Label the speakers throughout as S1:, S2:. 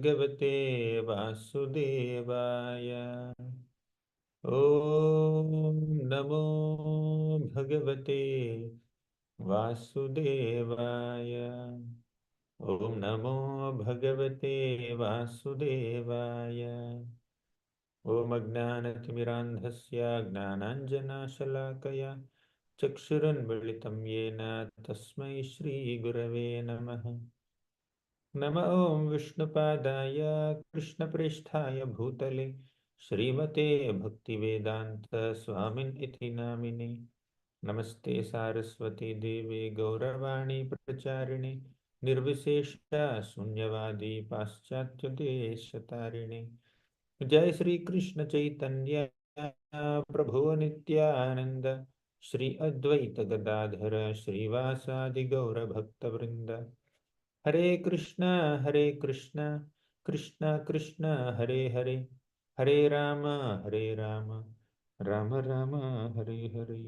S1: भगवते वासुदेवाय। ओम नमो भगवते वासुदेवाय। ओम नमो भगवते वासुदेवाय। ओम अज्ञानतिमिरान्धस्य ज्ञानाञ्जनशलाकया चक्षुरुन्मीलितं येन तस्मै श्रीगुरवे नमः। नमः ॐ विष्णुपादाय कृष्णप्रेष्ठाय भूतले श्रीमते भक्तिवेदान्त स्वामिन् इति नामिने। नमस्ते सारस्वती देवे गौरवाणी प्रचारिणे निर्विशेष शून्यवादी पाश्चात्य देशतारिणे। जय श्री कृष्ण चैतन्य प्रभु नित्यानंद श्री अद्वैत गदाधर श्रीवासादि गौर भक्तवृंद। हरे कृष्णा कृष्णा कृष्णा हरे हरे, हरे Ram Ram Ram Hare Hare.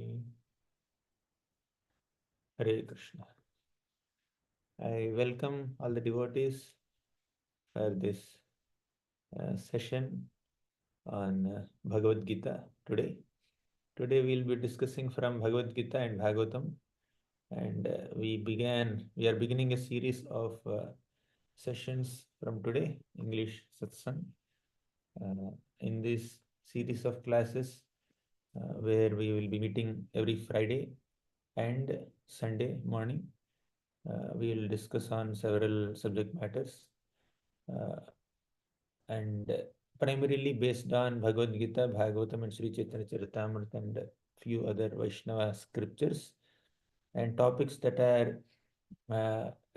S1: Hare Krishna. I welcome all the devotees for this session on Bhagavad Gita today. Today we will be discussing from Bhagavad Gita and Bhagavatam, and we are beginning a series of sessions from today, English Satsang. In this series of classes, where we will be meeting every Friday and Sunday morning, we will discuss on several subject matters, and primarily based on Bhagavad Gita, Bhagavatam, and Sri Chaitanya Charitamrita, and few other Vaishnava scriptures, and topics that are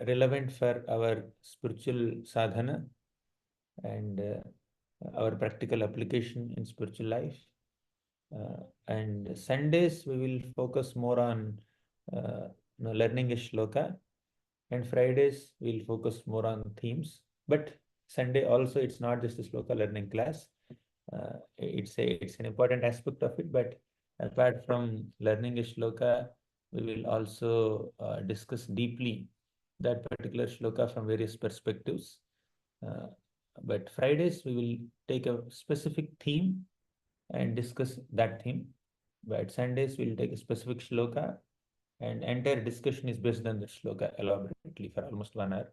S1: relevant for our spiritual sadhana and our practical application in spiritual life. And Sundays we will focus more on learning a shloka, and Fridays we will focus more on themes. But Sunday also, it's not just a shloka learning class. It's an important aspect of it, but apart from learning a shloka, we will also discuss deeply that particular shloka from various perspectives. But Fridays we will take a specific theme and discuss that theme. But Sundays we'll take a specific shloka, and entire discussion is based on the shloka elaborately for almost 1 hour.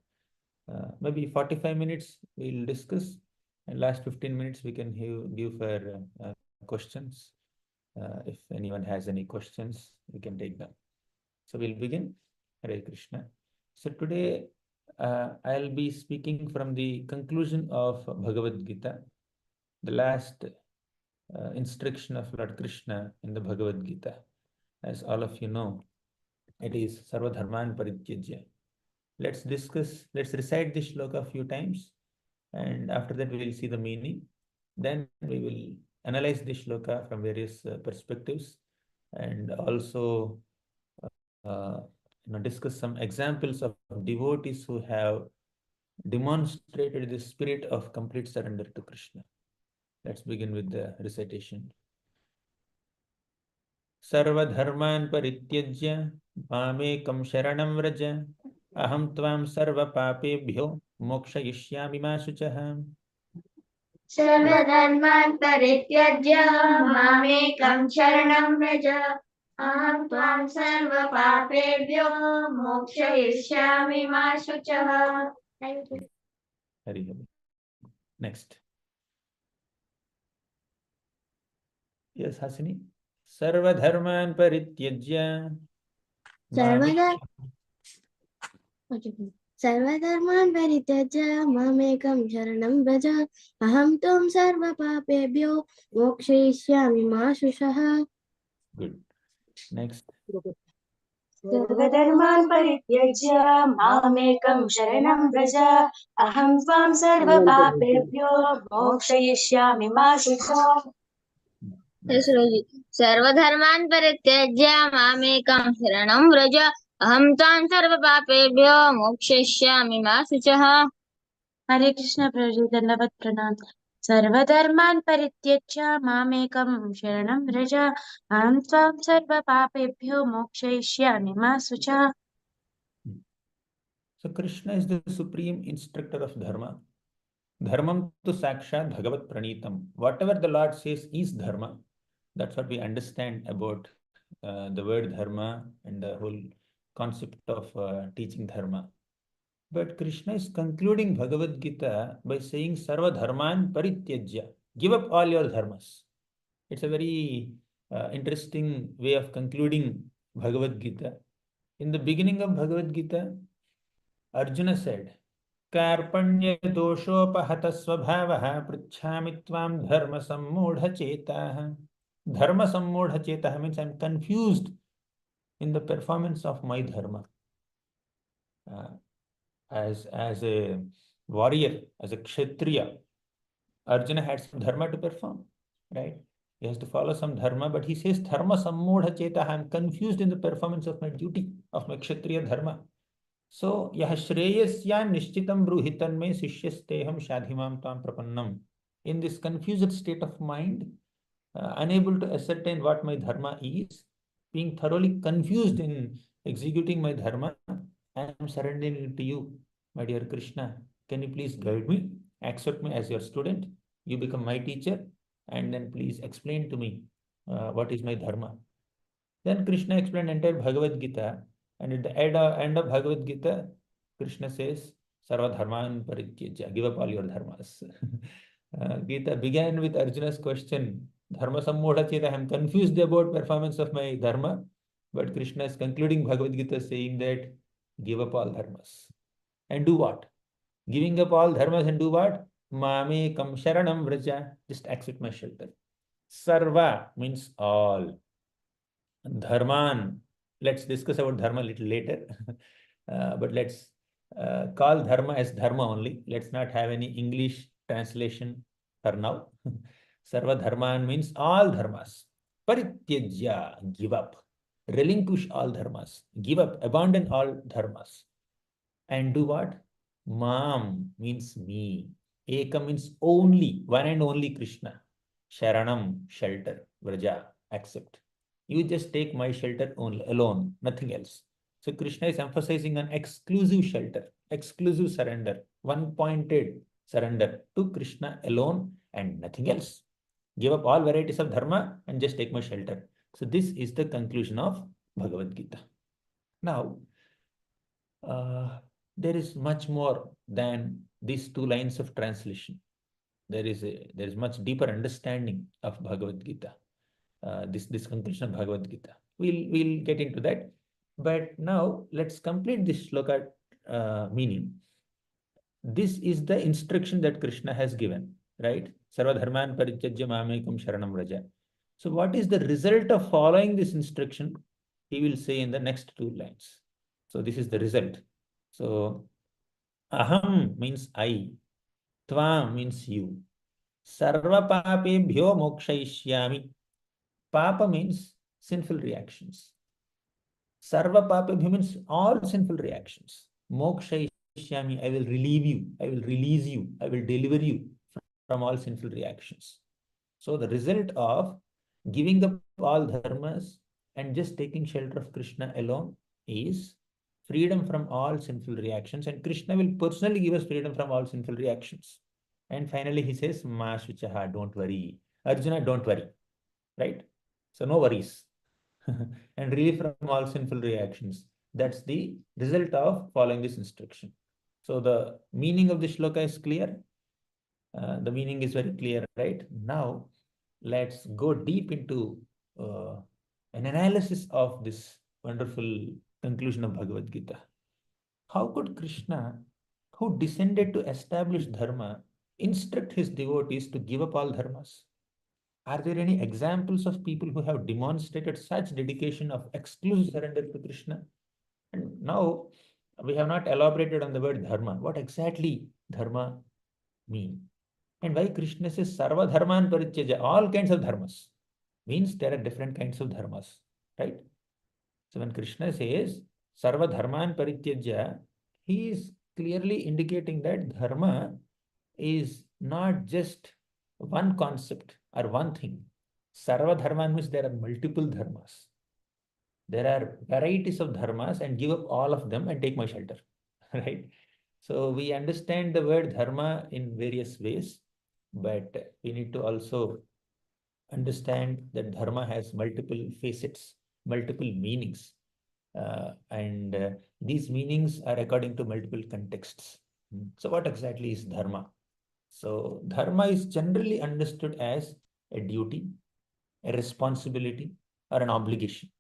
S1: Maybe 45 minutes we'll discuss, and last 15 minutes we can give for questions. If anyone has any questions, we can take them. So we'll begin. Hare Krishna. So today I'll be speaking from the conclusion of Bhagavad Gita, the last instruction of Lord Krishna in the Bhagavad Gita. As all of you know, it is Sarva Dharman Parityajya. Let's recite this shloka a few times, and after that we will see the meaning. Then we will analyze this shloka from various perspectives, and also discuss some examples of devotees who have demonstrated the spirit of complete surrender to Krishna. Let's begin with the recitation. Sarva dharman parityajya mamekam sharanam vraja aham tvam sarva papebhyo mokshayishyami ma shuchah.
S2: सर्वधर्मान् परित्यज्य मामेकं शरणं व्रज अहं त्वां सर्वपापेभ्यो मोक्षयिष्यामि मा शुचः.
S1: Hari Hari. Next. Yes, Hasini. Sarva dharman parityajya
S3: सर्वधर्मान् परित्यज्य मामेकं शरणं व्रज अहं त्वं सर्वपापेभ्यो मोक्षयिष्यामि मा शुचः.
S1: Good. Next.
S2: सर्वधर्मान् परित्यज्य मामेकं शरणं व्रज अहं त्वां सर्वपापेभ्यो मोक्षयिष्यामि मा शुचः.
S4: सर्वधर्मान् परित्यज्य मामेकं शरणं व्रज अहं त्वां सर्वपापेभ्यो मोक्षयिष्यामि मा शुचः.
S2: हरे कृष्ण प्रभु, दंडवत प्रणाम. सर्वधर्मान् परित्यज्य मामेकं शरणं व्रज अहं त्वां सर्वपापेभ्यो मोक्षयिष्यामि मा शुचः.
S1: So Krishna is the supreme instructor of Dharma. Dharmam tu sakshat bhagavat pranitam. Whatever the Lord says is dharma. That's what we understand about the word dharma and the whole concept of teaching dharma. But Krishna is concluding Bhagavad Gita by saying Sarva Dharman Parityajya. Give up all your dharmas. It's a very interesting way of concluding Bhagavad Gita. In the beginning of Bhagavad Gita, Arjuna said, Karpanya doshopahata svabhavaha pritchami tvam dharma sammudha chetaha. Dharma sammudha chetaha means I'm confused in the performance of my dharma. As a warrior, as a kshatriya, Arjuna had some dharma to perform, right? He has to follow some dharma, but he says, Dharma sammudha chetaha, I'm confused in the performance of my duty, of my kshatriya dharma. So, yah shreyasya nishchitam bruhitan me sishyasteham shadhimam tam prapannam. In this confused state of mind, unable to ascertain what my dharma is, being thoroughly confused in executing my dharma, I am surrendering it to you, my dear Krishna. Can you please guide me? Accept me as your student. You become my teacher, and then please explain to me what is my dharma. Then Krishna explained entire Bhagavad Gita, and at the end of Bhagavad Gita, Krishna says, Sarva dharman parityajya, give up all your dharmas. Gita began with Arjuna's question, Dharma sammudha cheta, I am confused about performance of my dharma, but Krishna is concluding Bhagavad Gita saying that give up all dharmas. And do what? Giving up all dharmas and do what? Mamekam sharanam vraja, just accept my shelter. Sarva means all. Dharman, let's discuss about dharma a little later, but let's call dharma as dharma only. Let's not have any English translation for now. Sarva dharman means all dharmas. Parityajya, give up. Relinquish all dharmas. Give up, abandon all dharmas. And do what? Mam means me. Ekam means only, one and only Krishna. Sharanam, shelter. Vraja, accept. You just take my shelter only, alone, nothing else. So Krishna is emphasizing on exclusive shelter, exclusive surrender, one-pointed surrender to Krishna alone and nothing else. Give up all varieties of dharma and just take my shelter. So this is the conclusion of Bhagavad Gita. Now, there is much more than these two lines of translation. There is much deeper understanding of Bhagavad Gita. This conclusion of Bhagavad Gita. We'll get into that. But now let's complete this shloka meaning. This is the instruction that Krishna has given, right? Sarva dharman parityajya mamekam sharanam vraja. So what is the result of following this instruction? He will say in the next two lines. So this is the result. So aham means I, tvam means you. Sarva papebhyo mokshayishyami. Papa means sinful reactions. Sarva papebhyo means all sinful reactions. Mokshayishyami, I will relieve you, I will release you, I will deliver you from all sinful reactions. So the result of giving up all dharmas and just taking shelter of Krishna alone is freedom from all sinful reactions, and Krishna will personally give us freedom from all sinful reactions. And finally he says, Ma shuchaha, don't worry. Arjuna, don't worry. Right? So no worries. And relief from all sinful reactions. That's the result of following this instruction. So the meaning of the shloka is clear. The meaning is very clear, right? Now, let's go deep into an analysis of this wonderful conclusion of Bhagavad Gita. How could Krishna, who descended to establish dharma, instruct his devotees to give up all dharmas? Are there any examples of people who have demonstrated such dedication of exclusive surrender to Krishna? And now we have not elaborated on the word dharma. What exactly dharma mean? And why Krishna says sarva dharman parityaja, all kinds of dharmas, means there are different kinds of dharmas, right? So when Krishna says sarva dharman parityaja, he is clearly indicating that dharma is not just one concept or one thing. Sarva dharman means there are multiple dharmas. There are varieties of dharmas, and give up all of them and take my shelter, right? So we understand the word dharma in various ways, but we need to also understand that dharma has multiple facets, multiple meanings. And these meanings are according to multiple contexts. So what exactly is dharma? So dharma is generally understood as a duty, a responsibility, or an obligation.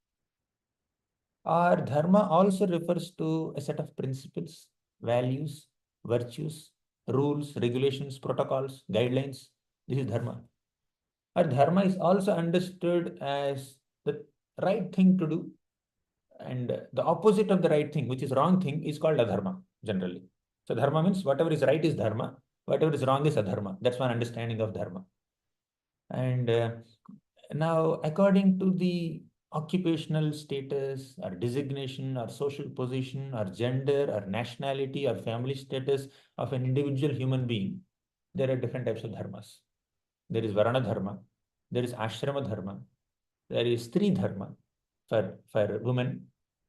S1: Or dharma also refers to a set of principles, values, virtues, rules, regulations, protocols, guidelines. This is dharma. Or dharma is also understood as the right thing to do, and the opposite of the right thing, which is wrong thing, is called adharma generally. So dharma means whatever is right is dharma, whatever is wrong is adharma. That's one understanding of dharma. And now, according to the occupational status or designation or social position or gender or nationality or family status of an individual human being, there are different types of dharmas. There is Varana dharma, there is Ashrama dharma, there is Stri dharma for women,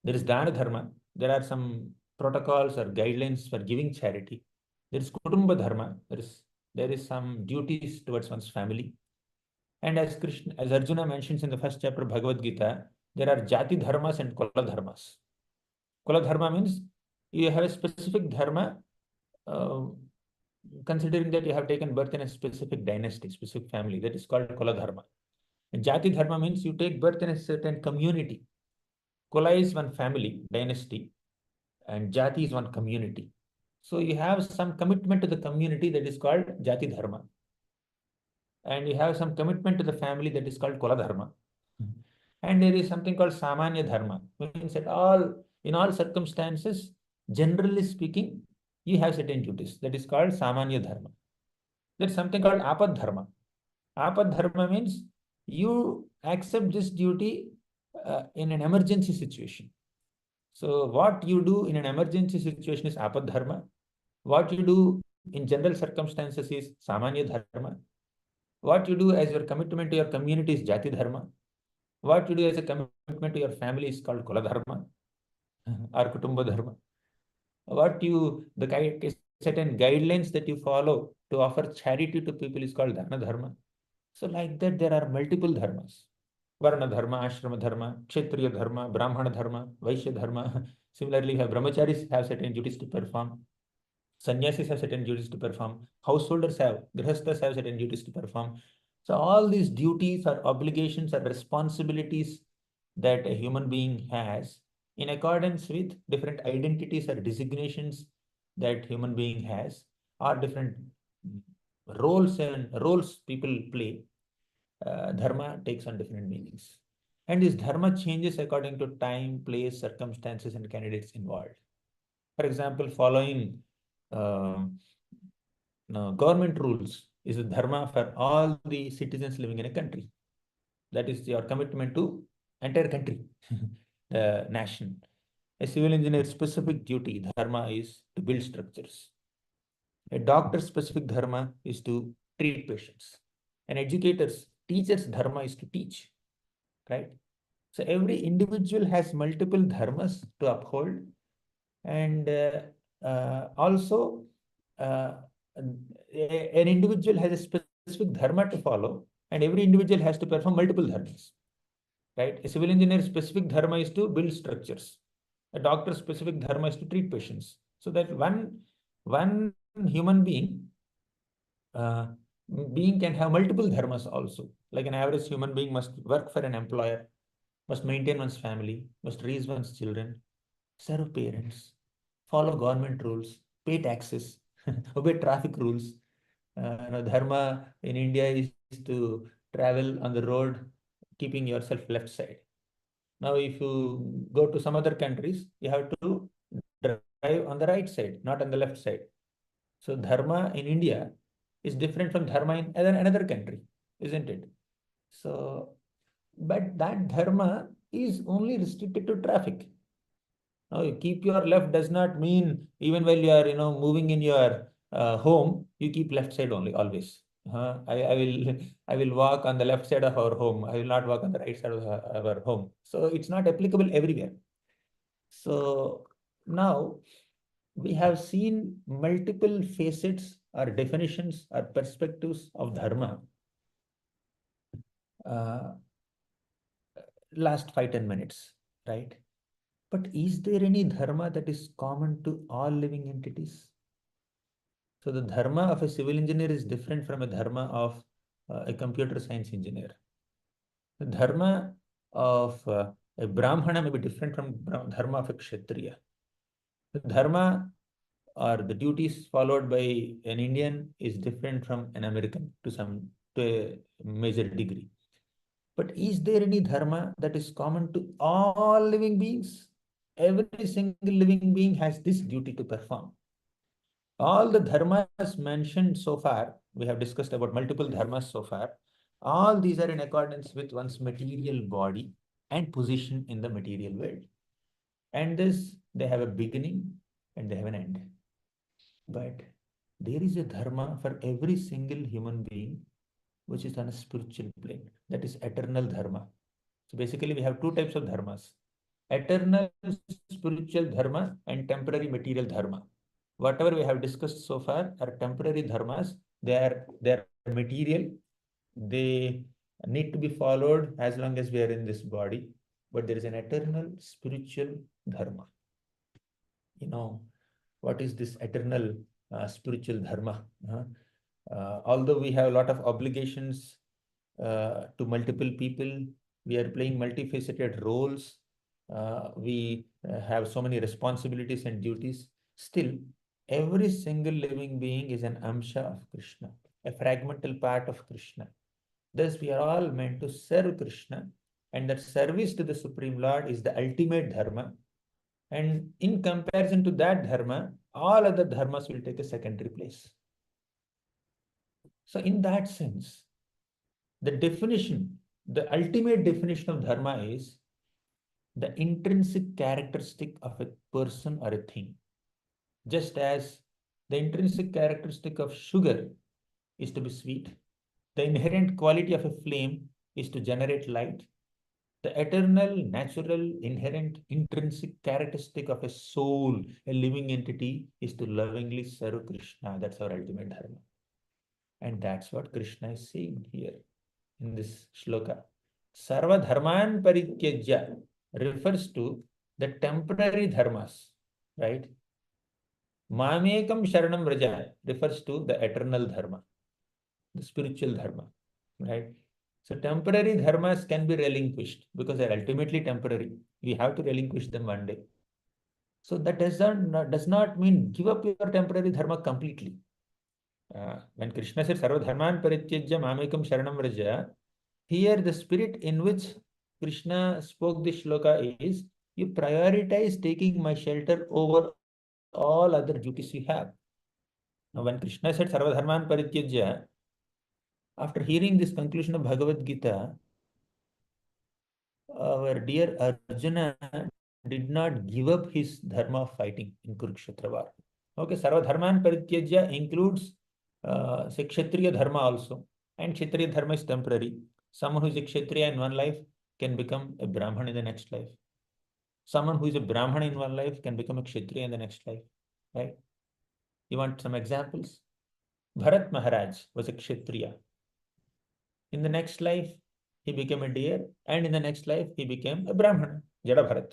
S1: there is Dana dharma, there are some protocols or guidelines for giving charity, there is Kutumba dharma, there is some duties towards one's family. And as Arjuna mentions in the first chapter of Bhagavad Gita, there are Jati dharmas and Kula dharmas. Kula dharma means you have a specific dharma, uh, considering that you have taken birth in a specific dynasty, specific family. That is called Kula dharma. And Jati dharma means you take birth in a certain community. Kula is one family, dynasty, and Jati is one community. So you have some commitment to the community, that is called Jati dharma. And you have some commitment to the family, that is called Kula dharma. And there is something called Samanya dharma, means that in all circumstances, generally speaking, you have certain duties. That is called Samanya dharma. There's something called Apad dharma. Apad dharma means you accept this duty in an emergency situation. So what you do in an emergency situation is Apad dharma. What you do in general circumstances is Samanya dharma. What you do as your commitment to your community is Jati dharma. What you do as a commitment to your family is called Kula dharma or Kutumba dharma. The certain guidelines that you follow to offer charity to people is called Dana dharma. So like that, there are multiple dharmas. Varna dharma, Ashrama dharma, Kshatriya dharma, Brahmana dharma, Vaishya dharma. Similarly, brahmacharis have certain duties to perform. Sannyasis have certain duties to perform. Householders grihasthas have certain duties to perform. So all these duties or obligations or responsibilities that a human being has in accordance with different identities or designations that human being has, or different roles people play, dharma takes on different meanings. And this dharma changes according to time, place, circumstances, and candidates involved. For example, following government rules is a dharma for all the citizens living in a country. That is your commitment to entire country, the nation. A civil engineer's specific duty, dharma, is to build structures. A doctor's specific dharma is to treat patients. An teacher's dharma is to teach, right? So every individual has multiple dharmas to uphold, and also an individual has a specific dharma to follow, and every individual has to perform multiple dharmas, right? A civil engineer's specific dharma is to build structures. A doctor's specific dharma is to treat patients. So that one human being can have multiple dharmas also. Like an average human being must work for an employer, must maintain one's family, must raise one's children, serve parents, follow government rules, pay taxes, obey traffic rules. Dharma in India is to travel on the road, keeping yourself left side. Now, if you go to some other countries, you have to drive on the right side, not on the left side. So dharma in India is different from dharma in another country, isn't it? So, but that dharma is only restricted to traffic. Now, you keep your left does not mean even while you are moving in your home, you keep left side only always. I will walk on the left side of our home. I will not walk on the right side of our home. So it's not applicable everywhere. So now we have seen multiple facets or definitions or perspectives of Dharma last 5-10 minutes, right? But is there any Dharma that is common to all living entities? So the Dharma of a civil engineer is different from a Dharma of a computer science engineer. The Dharma of a Brahmana may be different from Dharma of a Kshatriya. The Dharma or the duties followed by an Indian is different from an American to a major degree. But is there any Dharma that is common to all living beings? Every single living being has this duty to perform. All the dharmas mentioned so far, we have discussed about multiple dharmas so far, all these are in accordance with one's material body and position in the material world. And this, they have a beginning and they have an end. But there is a dharma for every single human being, which is on a spiritual plane. That is eternal dharma. So basically, we have two types of dharmas: eternal spiritual dharma and temporary material dharma. Whatever we have discussed so far are temporary dharmas. They are material. They need to be followed as long as we are in this body. But there is an eternal spiritual dharma. You know, what is this eternal spiritual dharma? Although we have a lot of obligations to multiple people, we are playing multifaceted roles. We have so many responsibilities and duties. Still, every single living being is an amsha of Krishna, a fragmental part of Krishna. Thus, we are all meant to serve Krishna, and that service to the Supreme Lord is the ultimate dharma. And in comparison to that dharma, all other dharmas will take a secondary place. So in that sense, the definition, the ultimate definition of dharma is the intrinsic characteristic of a person or a thing. Just as the intrinsic characteristic of sugar is to be sweet, the inherent quality of a flame is to generate light, the eternal, natural, inherent, intrinsic characteristic of a soul, a living entity, is to lovingly serve Krishna. That's our ultimate dharma. And that's what Krishna is saying here in this shloka. Sarva dharman parityajya refers to the temporary dharmas, right? Mamekam sharanam vraja refers to the eternal dharma, the spiritual dharma, right? So temporary dharmas can be relinquished because they're ultimately temporary. We have to relinquish them one day. So that does not mean give up your temporary dharma completely. When Krishna said Sarva dharman parityajya mamekam sharanam vraja, here the spirit in which Krishna spoke this shloka is, you prioritize taking my shelter over all other duties you have. Now when Krishna said Sarva dharman parityajya, after hearing this conclusion of Bhagavad Gita, our dear Arjuna did not give up his dharma of fighting in Kurukshetra war. Okay, Sarva dharman parityajya includes Kshatriya dharma also. And Kshatriya dharma is temporary. Someone who is a Kshatriya in one life can become a Brahman in the next life. Someone who is a Brahman in one life can become a Kshatriya in the next life. Right? You want some examples? Bharat Maharaj was a Kshatriya. In the next life, he became a deer, and in the next life, he became a Brahmana, Jada Bharat.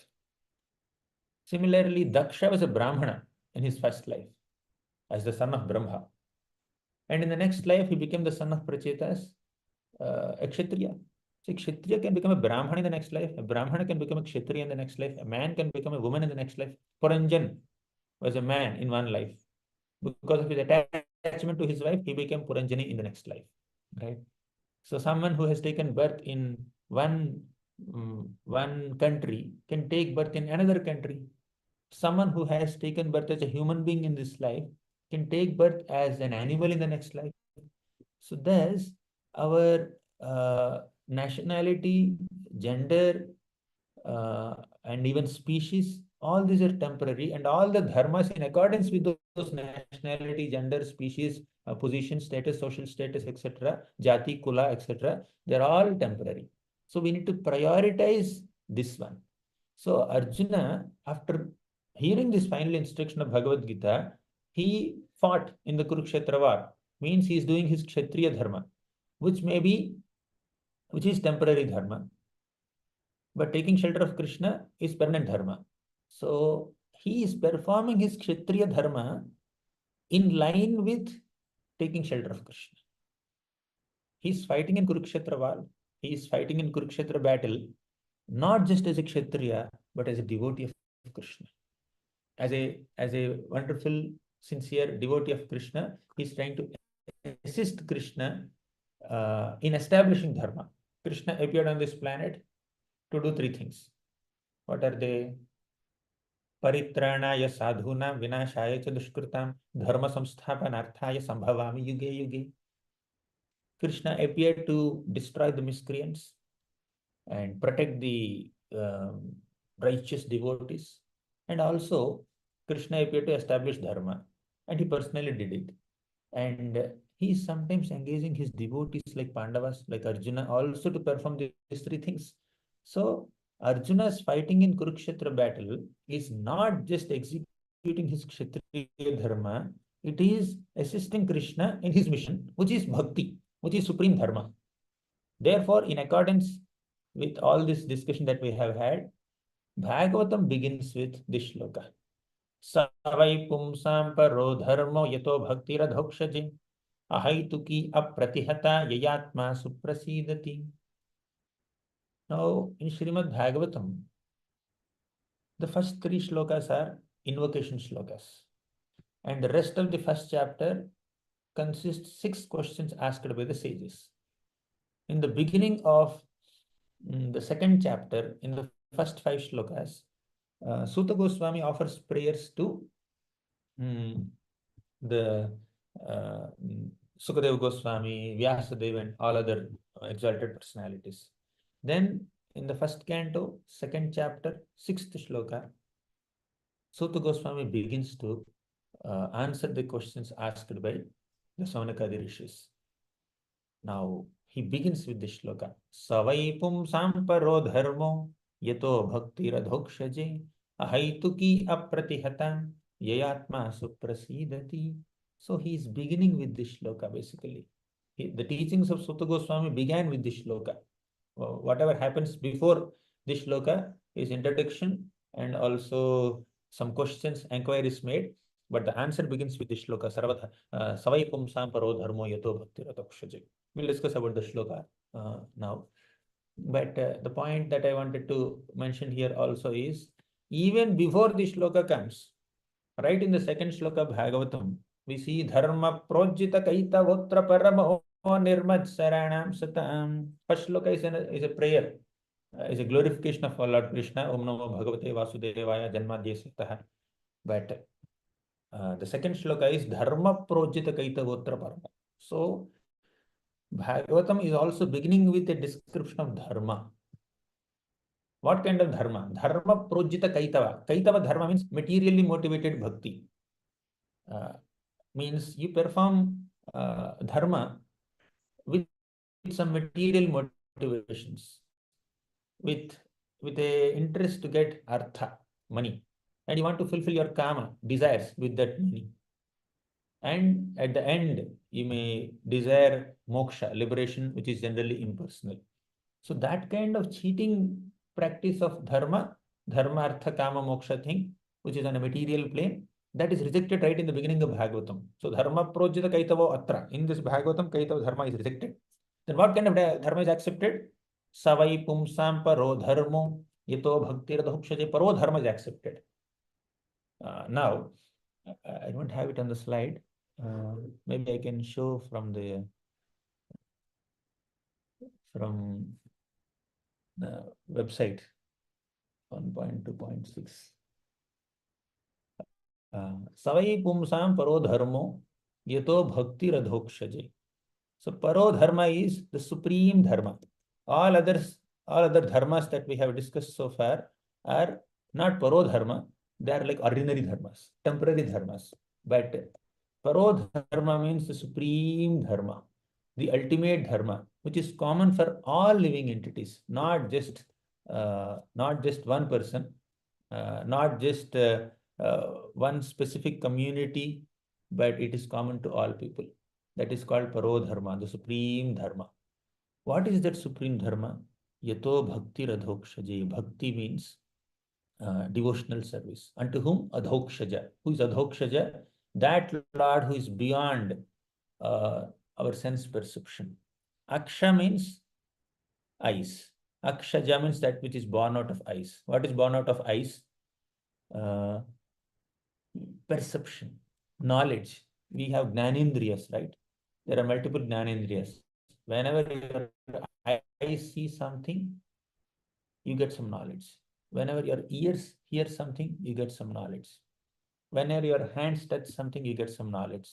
S1: Similarly, Daksha was a Brahmana in his first life as the son of Brahma. And in the next life, he became the son of Prachetas, a Kshatriya. So, a Kshatriya can become a Brahmana in the next life, a Brahmana can become a Kshatriya in the next life, a man can become a woman in the next life. Puranjan was a man in one life. Because of his attachment to his wife, he became Puranjani in the next life. Right? So someone who has taken birth in one country can take birth in another country. Someone who has taken birth as a human being in this life can take birth as an animal in the next life. So thus, our nationality, gender, and even species, all these are temporary, and all the dharmas in accordance with those nationality, gender, species, position, status, social status, etc., jati, kula, etc., they're all temporary. So we need to prioritize this one. So Arjuna, after hearing this final instruction of Bhagavad Gita, he fought in the Kurukshetra war. Means he is doing his Kshatriya Dharma, which is temporary Dharma. But taking shelter of Krishna is permanent Dharma. So he is performing his Kshatriya Dharma in line with taking shelter of Krishna. He is fighting in Kurukshetra war. He is fighting in Kurukshetra battle, not just as a Kshatriya, but as a devotee of Krishna. As a wonderful, sincere devotee of Krishna, he is trying to assist Krishna in establishing Dharma. Krishna appeared on this planet to do three things. What are they? Paritrāṇāya sadhūnām vināṣāya ca duṣkritam dharma samsthapanarthāya sambhavāmi yuge yuge. Krishna appeared to destroy the miscreants and protect the righteous devotees. And also, Krishna appeared to establish Dharma, and he personally did it. And he is sometimes engaging his devotees like Pandavas, like Arjuna, also to perform these three things. So, Arjuna's fighting in Kurukshetra battle is not just executing his Kshatriya Dharma, it is assisting Krishna in his mission, which is Bhakti, which is supreme Dharma. Therefore, in accordance with all this discussion that we have had, Bhagavatam begins with this shloka. Savai pumsam paro dharmo yato bhaktiradhokshaji ahaituki apratihata yayatma suprasidati. Now, in Srimad Bhagavatam, the first three shlokas are invocation shlokas. And the rest of the first chapter consists 6 questions asked by the sages. In the beginning of the second chapter, in the first 5 shlokas, Suta Goswami offers prayers to the Sukadeva Goswami, Vyasadeva, and all other exalted personalities. Then, in the first canto, second chapter, 6th shloka, Suta Goswami begins to answer the questions asked by the Saunakadi Rishis. Now, he begins with the shloka. Savai pumsam paro dharmo yato bhakti radhokshaje ahaituki apratihatam yayatma suprasidati. So he is beginning with this shloka basically. The teachings of Suta Goswami began with this shloka. Whatever happens before this shloka is introduction and also some questions, inquiries made. But the answer begins with this shloka. Savai pumsam paro dharmo yato bhakti radhokshaje. We'll discuss about the shloka now. But the point that I wanted to mention here also is, even before the shloka comes, right in the second shloka of Bhagavatam, we see Dharma projita kaita votra paramo nirmad saranam satam. First shloka is a prayer, is a glorification of our Lord Krishna. Om Namo Bhagavate Vasudevaya Janmadhyasya. But the second shloka is Dharma projita kaita votra paramo. So Bhagavatam is also beginning with a description of Dharma. What kind of Dharma? Dharma projita kaitava. Kaitava Dharma means materially motivated bhakti. Means you perform Dharma with some material motivations, with a interest to get artha, money. And you want to fulfill your kama, desires with that money. And at the end, you may desire moksha, liberation, which is generally impersonal. So that kind of cheating practice of dharma, artha, kama, moksha thing, which is on a material plane, that is rejected right in the beginning of Bhagavatam. So dharma projita kaitavo atra. In this Bhagavatam, kaitava dharma is rejected. Then what kind of dharma is accepted? Savai pumsam paro dharmo yato bhakti radhokshaje. Paro dharma is accepted. Now, I don't have it on the slide. Maybe I can show from the website 1.2.6. Savai pumsam paro dharmo yato bhakti radhokshaje. So paro dharma is the supreme dharma. All other dharmas that we have discussed so far are not paro dharma. They are like ordinary dharmas, temporary dharmas. But paro dharma means the supreme dharma, the ultimate dharma, which is common for all living entities, not just one person, not just one specific community, but it is common to all people. That is called Parodharma, the supreme dharma. What is that supreme dharma? Yato bhakti radhokshaji. Bhakti means devotional service. Unto whom? Adhokshaja. Who is Adhokshaja? That Lord who is beyond our sense perception. Aksha means eyes. Akshaja means that which is born out of eyes. What is born out of eyes? Perception, knowledge. We have Gnanendriyas, right? There are multiple Gnanendriyas. Whenever your eyes see something, you get some knowledge. Whenever your ears hear something, you get some knowledge. Whenever your hands touch something, you get some knowledge.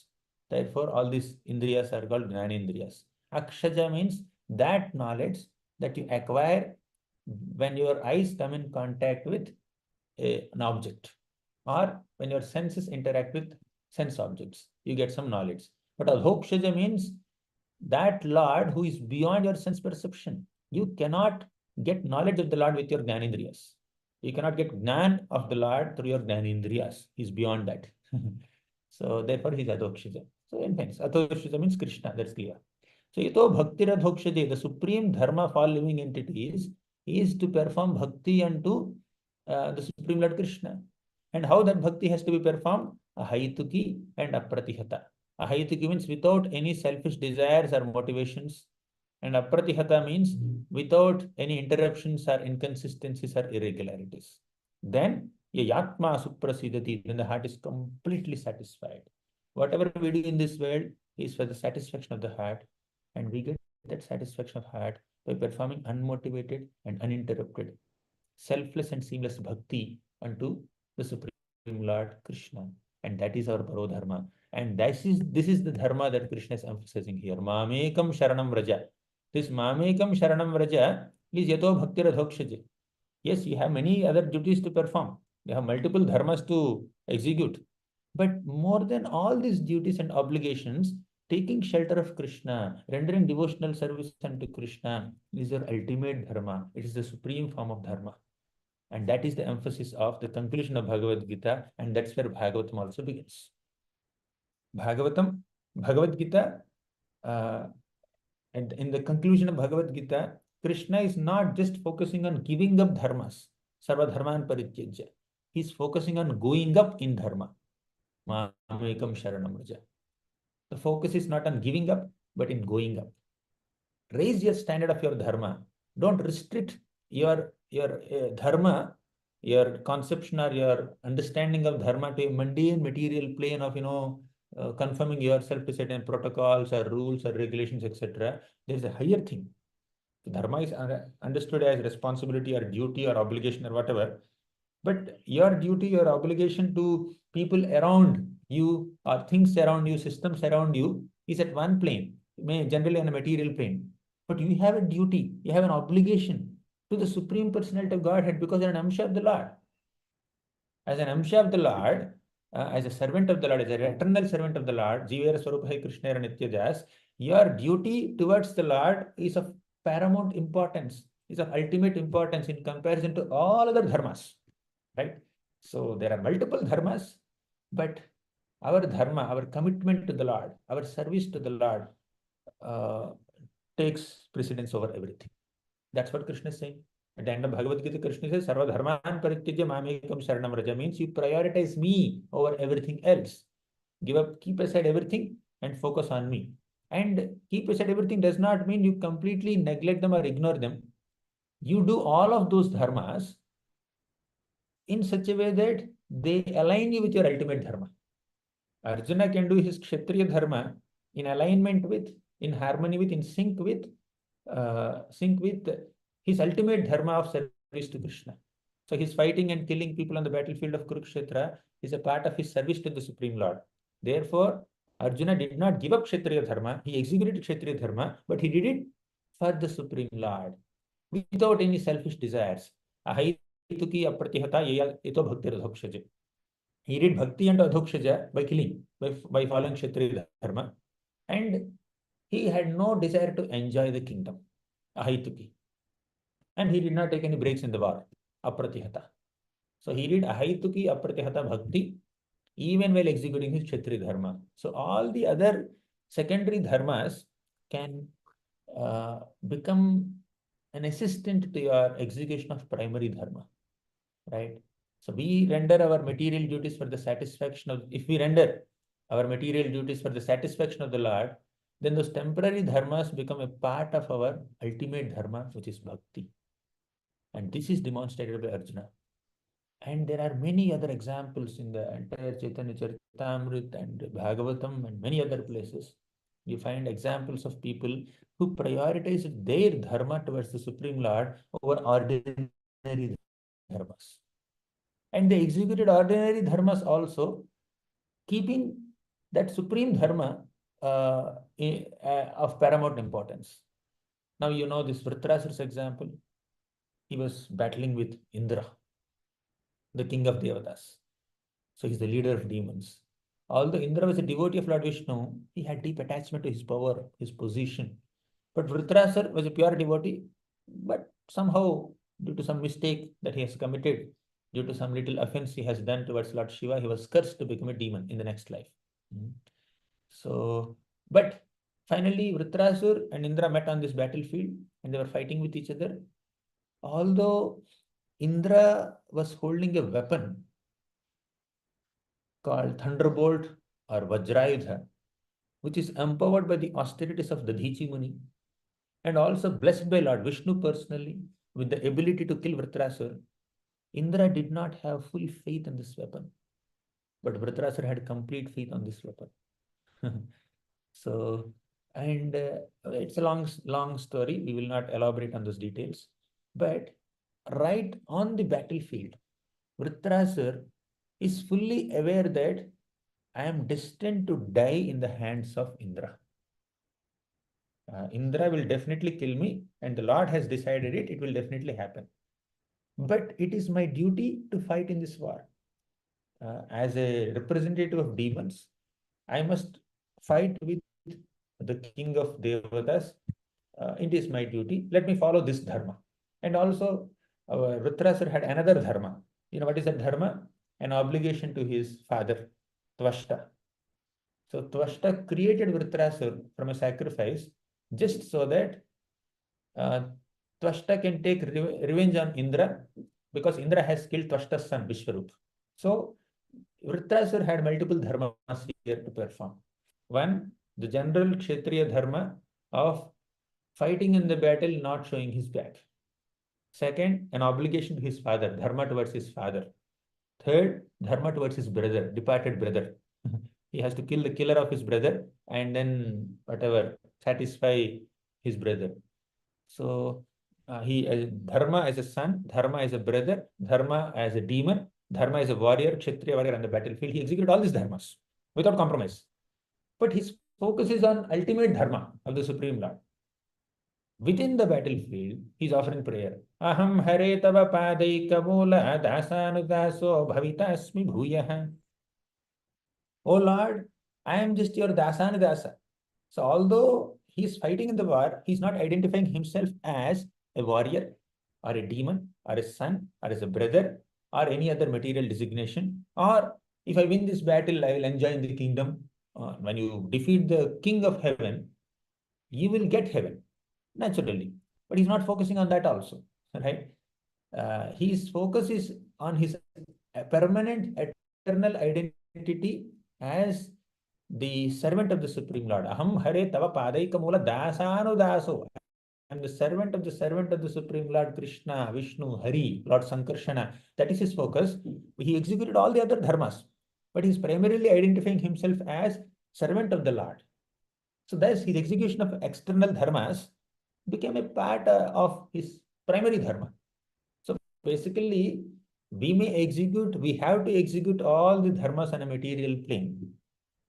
S1: Therefore, all these Indriyas are called Gnanendriyas. Akshaja means that knowledge that you acquire when your eyes come in contact with an object, or when your senses interact with sense objects, you get some knowledge. But Adhokshaja means that Lord who is beyond your sense perception. You cannot get knowledge of the Lord with your Gnanendriyas. You cannot get Gnan of the Lord through your Gnanendriyas. He's beyond that. So therefore he's Adhokshaja. So in hence, Adhokshaja means Krishna, that's clear. So Yato Bhakti Radhokshaja, the supreme dharma of all living entities, is to perform bhakti unto the Supreme Lord Krishna. And how that bhakti has to be performed? Ahaituki and apratihata. Ahaituki means without any selfish desires or motivations. And apratihata means without any interruptions or inconsistencies or irregularities. Then yatma suprasidati, then the heart is completely satisfied. Whatever we do in this world is for the satisfaction of the heart, and we get that satisfaction of heart by performing unmotivated and uninterrupted, selfless and seamless bhakti unto the Supreme Lord Krishna. And that is our Parodharma. And this is the dharma that Krishna is emphasizing here. Mamekam Sharanam Vraja. This Mamekam Sharanam Vraja is Yato Bhakti Radhokshaja. Yes, you have many other duties to perform. You have multiple dharmas to execute. But more than all these duties and obligations, taking shelter of Krishna, rendering devotional service unto Krishna is your ultimate dharma. It is the supreme form of dharma. And that is the emphasis of the conclusion of Bhagavad Gita, and that's where Bhagavatam also begins. Bhagavatam, Bhagavad Gita, and in the conclusion of Bhagavad Gita, Krishna is not just focusing on giving up dharmas, sarva dharman parityajya. He's focusing on going up in dharma. Mamekam sharanam vraja. The focus is not on giving up, but in going up. Raise your standard of your dharma. Don't restrict your dharma, your conception or your understanding of dharma to a mundane material plane of, conforming yourself to certain protocols or rules or regulations, etc. There's a higher thing. Dharma is understood as responsibility or duty or obligation or whatever. But your duty, your obligation to people around you or things around you, systems around you is at one plane, generally on a material plane. But you have a duty, you have an obligation to the Supreme Personality of Godhead because you're an Amsha of the Lord. As an Amsha of the Lord, as a servant of the Lord, as an eternal servant of the Lord, Jivera Swarupahai Krishna Nityajas, your duty towards the Lord is of paramount importance, is of ultimate importance in comparison to all other dharmas. Right? So there are multiple dharmas, but our dharma, our commitment to the Lord, our service to the Lord takes precedence over everything. That's what Krishna is saying. At the end of Bhagavad Gita, Krishna says, Sarva dharman parityajya mamekam sharanam vraja, means you prioritize me over everything else. Keep aside everything and focus on me. And keep aside everything does not mean you completely neglect them or ignore them. You do all of those dharmas in such a way that they align you with your ultimate dharma. Arjuna can do his Kshatriya dharma in alignment with, in harmony with, in sync with his ultimate dharma of service to Krishna. So his fighting and killing people on the battlefield of Kurukshetra is a part of his service to the Supreme Lord. Therefore, Arjuna did not give up Kshatriya dharma. He executed Kshatriya dharma, but he did it for the Supreme Lord without any selfish desires. Ahaituki apratihata yato bhakti radhokshaja. He did bhakti and adhokshaja by killing, by following Kshatriya dharma, and he had no desire to enjoy the kingdom. Ahaituki. And he did not take any breaks in the war. Apratihata. So he did ahaituki apratihata bhakti even while executing his Kshatriya dharma. So all the other secondary dharmas can become an assistant to your execution of primary dharma, right? So we render our material duties for the satisfaction of, if we render our material duties for the satisfaction of the Lord, then those temporary dharmas become a part of our ultimate dharma, which is bhakti. And this is demonstrated by Arjuna. And there are many other examples in the entire Chaitanya Charitamrita and Bhagavatam and many other places. You find examples of people who prioritized their dharma towards the Supreme Lord over ordinary dharmas. And they executed ordinary dharmas also, keeping that supreme dharma of paramount importance. Now you know this Vritrasura's example. He was battling with Indra, the king of Devatas. So he's the leader of demons. Although Indra was a devotee of Lord Vishnu, he had deep attachment to his power, his position. But Vritrasura was a pure devotee, but somehow, due to some mistake that he has committed, due to some little offense he has done towards Lord Shiva, he was cursed to become a demon in the next life. So, but finally, Vritrasura and Indra met on this battlefield and they were fighting with each other. Although Indra was holding a weapon called Thunderbolt or Vajrayudha, which is empowered by the austerities of the Dadichi Muni and also blessed by Lord Vishnu personally with the ability to kill Vritrasura, Indra did not have full faith in this weapon, but Vritrasura had complete faith on this weapon. So, and it's a long story. We will not elaborate on those details. But right on the battlefield, Vritrasura is fully aware that I am destined to die in the hands of Indra. Indra will definitely kill me, and the Lord has decided it. It will definitely happen. But it is my duty to fight in this war. As a representative of demons, I must fight with the king of Devatas. It is my duty. Let me follow this dharma. And also, Vritrasura had another dharma. You know what is that dharma? An obligation to his father, Tvashta. So Tvashta created Vritrasura from a sacrifice just so that Tvashta can take revenge on Indra, because Indra has killed Tvashta's son, Vishwarup. So Vritrasura had multiple dharmas here to perform. One, the general Kshatriya dharma of fighting in the battle, not showing his back. Second, an obligation to his father, dharma towards his father. Third, dharma towards his brother, departed brother. He has to kill the killer of his brother and then whatever, satisfy his brother. So he dharma as a son, dharma as a brother, dharma as a demon, dharma as a warrior, kshatriya warrior on the battlefield. He executed all these dharmas without compromise. But his focus is on ultimate dharma of the Supreme Lord. Within the battlefield, he is offering prayer. Aham hare tava padaikamola dasanudaso bhavitasmi bhuyah. Oh Lord, I am just your dasanudasa. So although he is fighting in the war, he is not identifying himself as a warrior or a demon or a son or as a brother or any other material designation. Or if I win this battle, I will enjoy in the kingdom. When you defeat the king of heaven, you will get heaven, naturally. But he's not focusing on that also, right? His focus is on his permanent, eternal identity as the servant of the Supreme Lord. Aham hare tava padaika mula dasanu daso. I am the servant of the Supreme Lord Krishna, Vishnu, Hari, Lord Sankarshana. That is his focus. He executed all the other dharmas, but he is primarily identifying himself as servant of the Lord. So thus his execution of external dharmas became a part of his primary dharma. So basically, we have to execute all the dharmas on a material plane.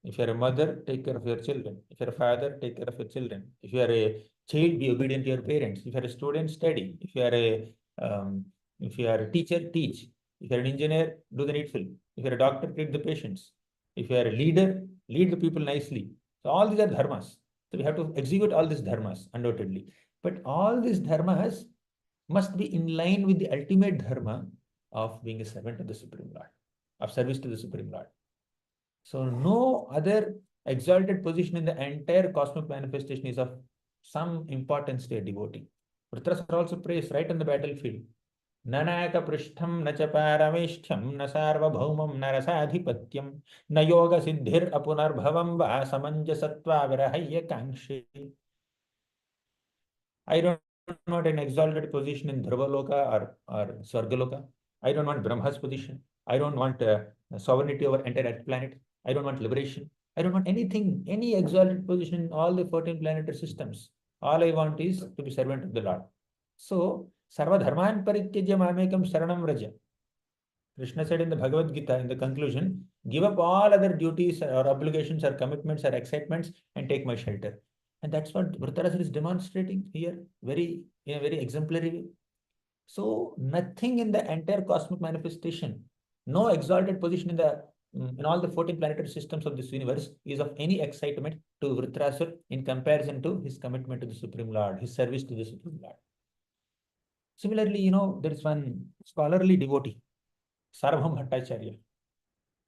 S1: If you are a mother, take care of your children. If you are a father, take care of your children. If you are a child, be obedient to your parents. If you are a student, study. If you are a teacher, teach. If you are an engineer, do the needful. If you are a doctor, treat the patients. If you are a leader, lead the people nicely. So all these are dharmas. So we have to execute all these dharmas, undoubtedly. But all these dharmas must be in line with the ultimate dharma, of being a servant of the Supreme Lord, of service to the Supreme Lord. So no other exalted position in the entire cosmic manifestation is of some importance to a devotee. Dhritarashtra also prays right on the battlefield. Nanaka prishtham na cha parameshtham na sarvabhaumam na rasadhipatyam na yoga siddhir apunarbhavam va samanjasatva virahaya kangshe. I don't want an exalted position in Dharvaloka or Swargaloka. I don't want Brahma's position. I don't want sovereignty over entire Earth planet. I don't want liberation. I don't want anything, any exalted position in all the 14 planetary systems. All I want is to be servant of the Lord. So, Sarva Dharman Parityajya Mamekam Saranam Vraja. Krishna said in the Bhagavad Gita, in the conclusion, give up all other duties or obligations or commitments or excitements and take my shelter. And that's what Dhritarashtra is demonstrating here, in a very exemplary way. So nothing in the entire cosmic manifestation, no exalted position in all the 14 planetary systems of this universe is of any excitement to Dhritarashtra in comparison to his commitment to the Supreme Lord, his service to the Supreme Lord. Similarly, there is one scholarly devotee, Sarvabhauma Bhattacharya,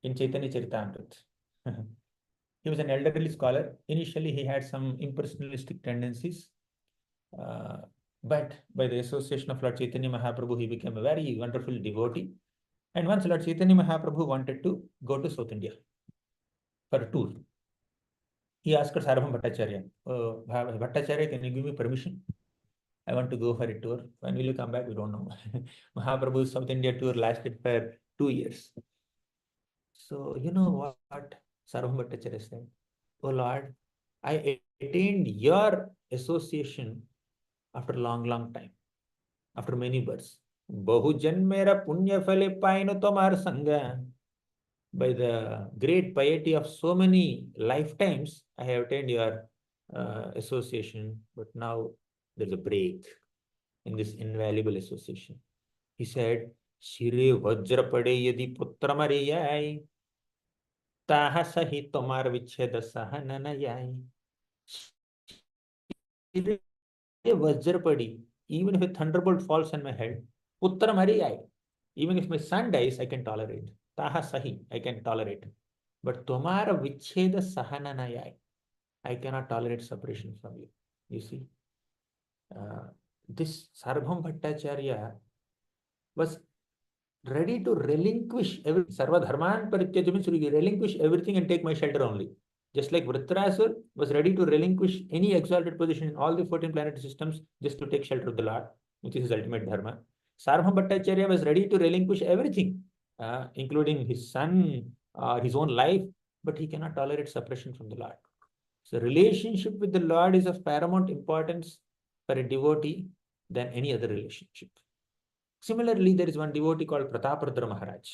S1: in Chaitanya Charitamrita. He was an elderly scholar. Initially, he had some impersonalistic tendencies. But by the association of Lord Chaitanya Mahaprabhu, he became a very wonderful devotee. And once Lord Chaitanya Mahaprabhu wanted to go to South India for a tour, he asked Sarvabhauma Bhattacharya, Bhattacharya, can you give me permission? I want to go for a tour. When will you come back? We don't know. Mahaprabhu's South India tour lasted for 2 years. So, you know what Sarvabhauma Bhattacharya said? Oh Lord, I attained your association after a long time, after many births. Bahujan mera punya phale paino tomar sangha. By the great piety of so many lifetimes, I have attained your association, but now there's a break in this invaluable association. He said, Shire vajra pade yadi putra mariyai, taha sahi tomar vichheda sahananayai. Shire vajrapadi, even if a thunderbolt falls on my head, putra mariyai, even if my son dies, I can tolerate. Taha sahi, I can tolerate. But tomara vichheda sahananayai, I cannot tolerate separation from you. You see, this Sarvabhauma Bhattacharya was ready to relinquish everything. Sarva Dharman Parityajya means relinquish everything and take my shelter only. Just like Dhritarashtra was ready to relinquish any exalted position in all the 14 planetary systems just to take shelter of the Lord, which is his ultimate dharma. Sarvabhauma Bhattacharya was ready to relinquish everything, including his son, his own life, but he cannot tolerate separation from the Lord. So relationship with the Lord is of paramount importance for a devotee than any other relationship. Similarly, there is one devotee called Prataparudra Maharaj.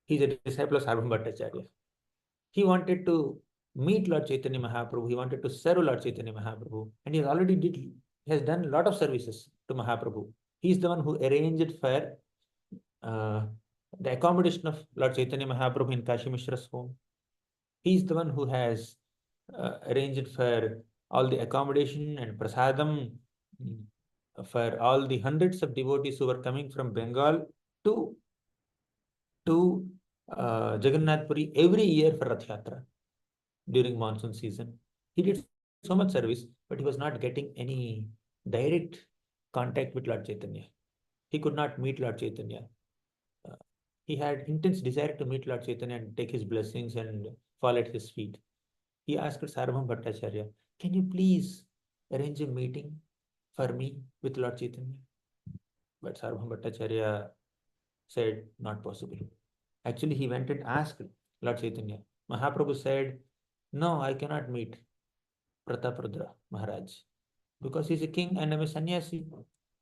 S1: He is a disciple of Sarvabhauma Bhattacharya. He wanted to meet Lord Chaitanya Mahaprabhu. He wanted to serve Lord Chaitanya Mahaprabhu. And he has done a lot of services to Mahaprabhu. He is the one who arranged for the accommodation of Lord Chaitanya Mahaprabhu in Kashi Mishra's home. He is the one who has arranged for all the accommodation and prasadam for all the hundreds of devotees who were coming from Bengal to Jagannath Puri every year for Rath Yatra during monsoon season. He did so much service, but he was not getting any direct contact with Lord Chaitanya. He could not meet Lord Chaitanya. He had intense desire to meet Lord Chaitanya and take his blessings and fall at his feet. He asked Sarvabhauma Bhattacharya, can you please arrange a meeting for me with Lord Chaitanya? But Sarvabhauma Bhattacharya said, not possible. Actually, he went and asked Lord Chaitanya. Mahaprabhu said, no, I cannot meet Prataparudra Maharaj because he's a king and I'm a sannyasi.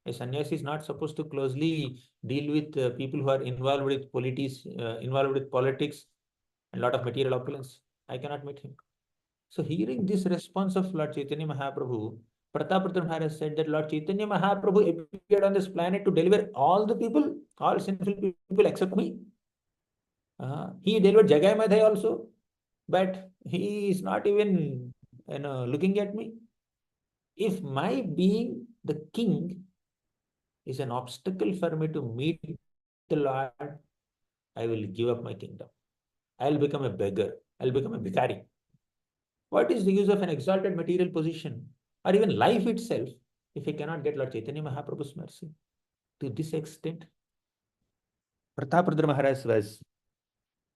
S1: A sannyasi is not supposed to closely deal with people who are involved with politics and a lot of material opulence. I cannot meet him. So hearing this response of Lord Chaitanya Mahaprabhu, Prataparudra Maharaj said that Lord Chaitanya Mahaprabhu appeared on this planet to deliver all the people, all sinful people except me. He delivered Jagai Madhai also, but he is not even looking at me. If my being the king is an obstacle for me to meet the Lord, I will give up my kingdom. I will become a beggar. I will become a bhikari. What is the use of an exalted material position or even life itself if I cannot get Lord Chaitanya Mahaprabhu's mercy? To this extent, Prataparudra Maharaj was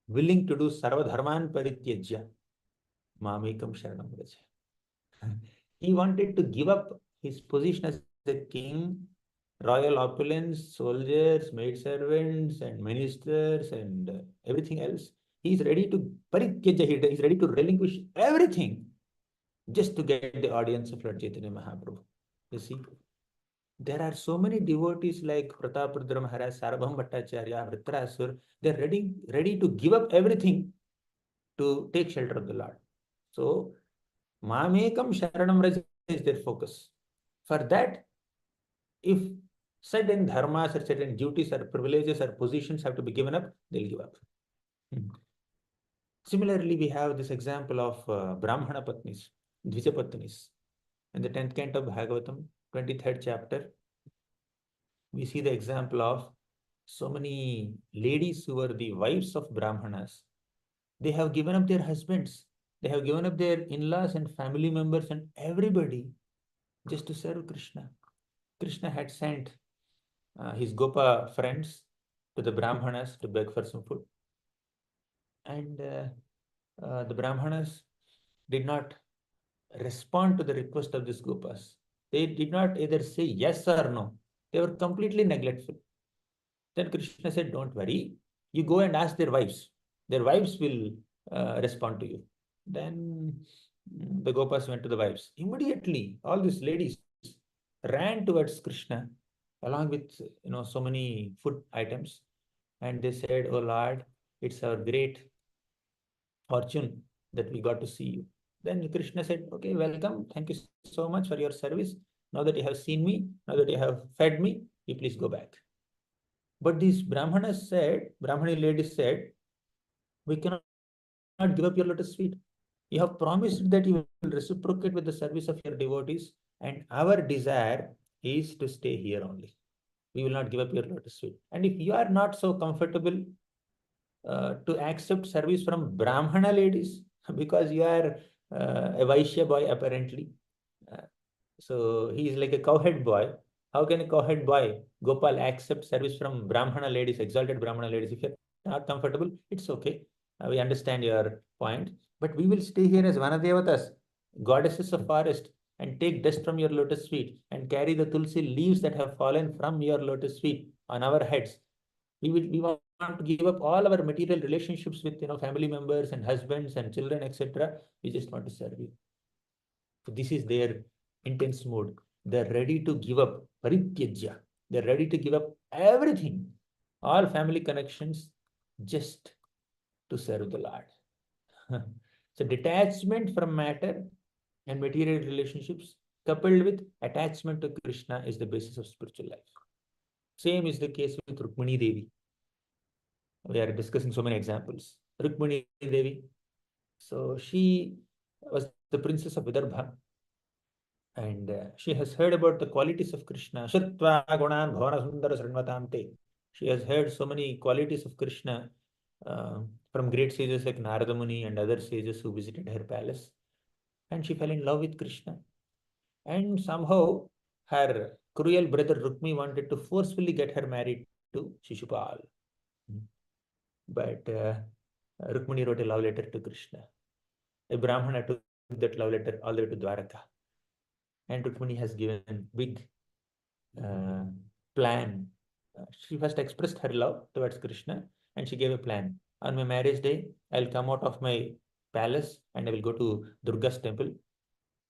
S1: willing to do sarva dharman parityajya mamekam sharanam vraja. He wanted to give up his position as a king, royal opulence, soldiers, maidservants, and ministers, and everything else. He is ready to parityajya. He is ready to relinquish everything just to get the audience of Lord Chaitanya Mahaprabhu. You see, there are so many devotees like Prataparudra Maharaj, Sarabham Bhattacharya, Vritrasur. They are ready to give up everything to take shelter of the Lord. So, Mamekam Sharanam Raja is their focus. For that, if certain dharmas or certain duties or privileges or positions have to be given up, they'll give up. Similarly, we have this example of Brahmana Patnis, Dvijapatnis. In the 10th canto of Bhagavatam, 23rd chapter, we see the example of so many ladies who were the wives of Brahmanas. They have given up their husbands. They have given up their in-laws and family members and everybody just to serve Krishna. Krishna had sent his Gopa friends to the Brahmanas to beg for some food. And the Brahmanas did not respond to the request of these Gopas. They did not either say yes or no. They were completely neglectful. Then Krishna said, don't worry. You go and ask their wives. Their wives will respond to you. Then the Gopas went to the wives. Immediately, all these ladies ran towards Krishna along with so many food items. And they said, oh Lord, it's our great fortune that we got to see you. Then Krishna said, okay, welcome. Thank you so much for your service. Now that you have seen me, now that you have fed me, you please go back. But these Brahmani ladies said, we cannot give up your lotus feet. You have promised that you will reciprocate with the service of your devotees, and our desire is to stay here only. We will not give up your lotus feet. And if you are not so comfortable to accept service from Brahmana ladies, because you are a Vaishya boy apparently, so he is like a cowhead boy. How can a cowhead boy, Gopal, accept service from Brahmana ladies, exalted Brahmana ladies? If you're not comfortable, it's okay. We understand your point. But we will stay here as Vanadevatas, goddesses of forest, and take dust from your lotus feet and carry the tulsi leaves that have fallen from your lotus feet on our heads. We want to give up all our material relationships with family members and husbands and children, etc. We just want to serve you. So this is their intense mood. They're ready to give up parityajya. They're ready to give up everything, all family connections, just to serve the Lord. So detachment from matter and material relationships coupled with attachment to Krishna is the basis of spiritual life. Same is the case with Rukmini Devi. We are discussing so many examples. Rukmini Devi. So she was the princess of Vidarbha. And she has heard about the qualities of Krishna. Shruttva gunan bhavana sundara srinvatam te. She has heard so many qualities of Krishna from great sages like Narada Muni and other sages who visited her palace. And she fell in love with Krishna. And somehow her cruel brother Rukmi wanted to forcefully get her married to Shishupal. But Rukmini wrote a love letter to Krishna. A Brahmana took that love letter all the way to Dwaraka. And Rukmini has given a big plan. She first expressed her love towards Krishna and she gave a plan. On my marriage day, I'll come out of my palace and I will go to Durga's temple.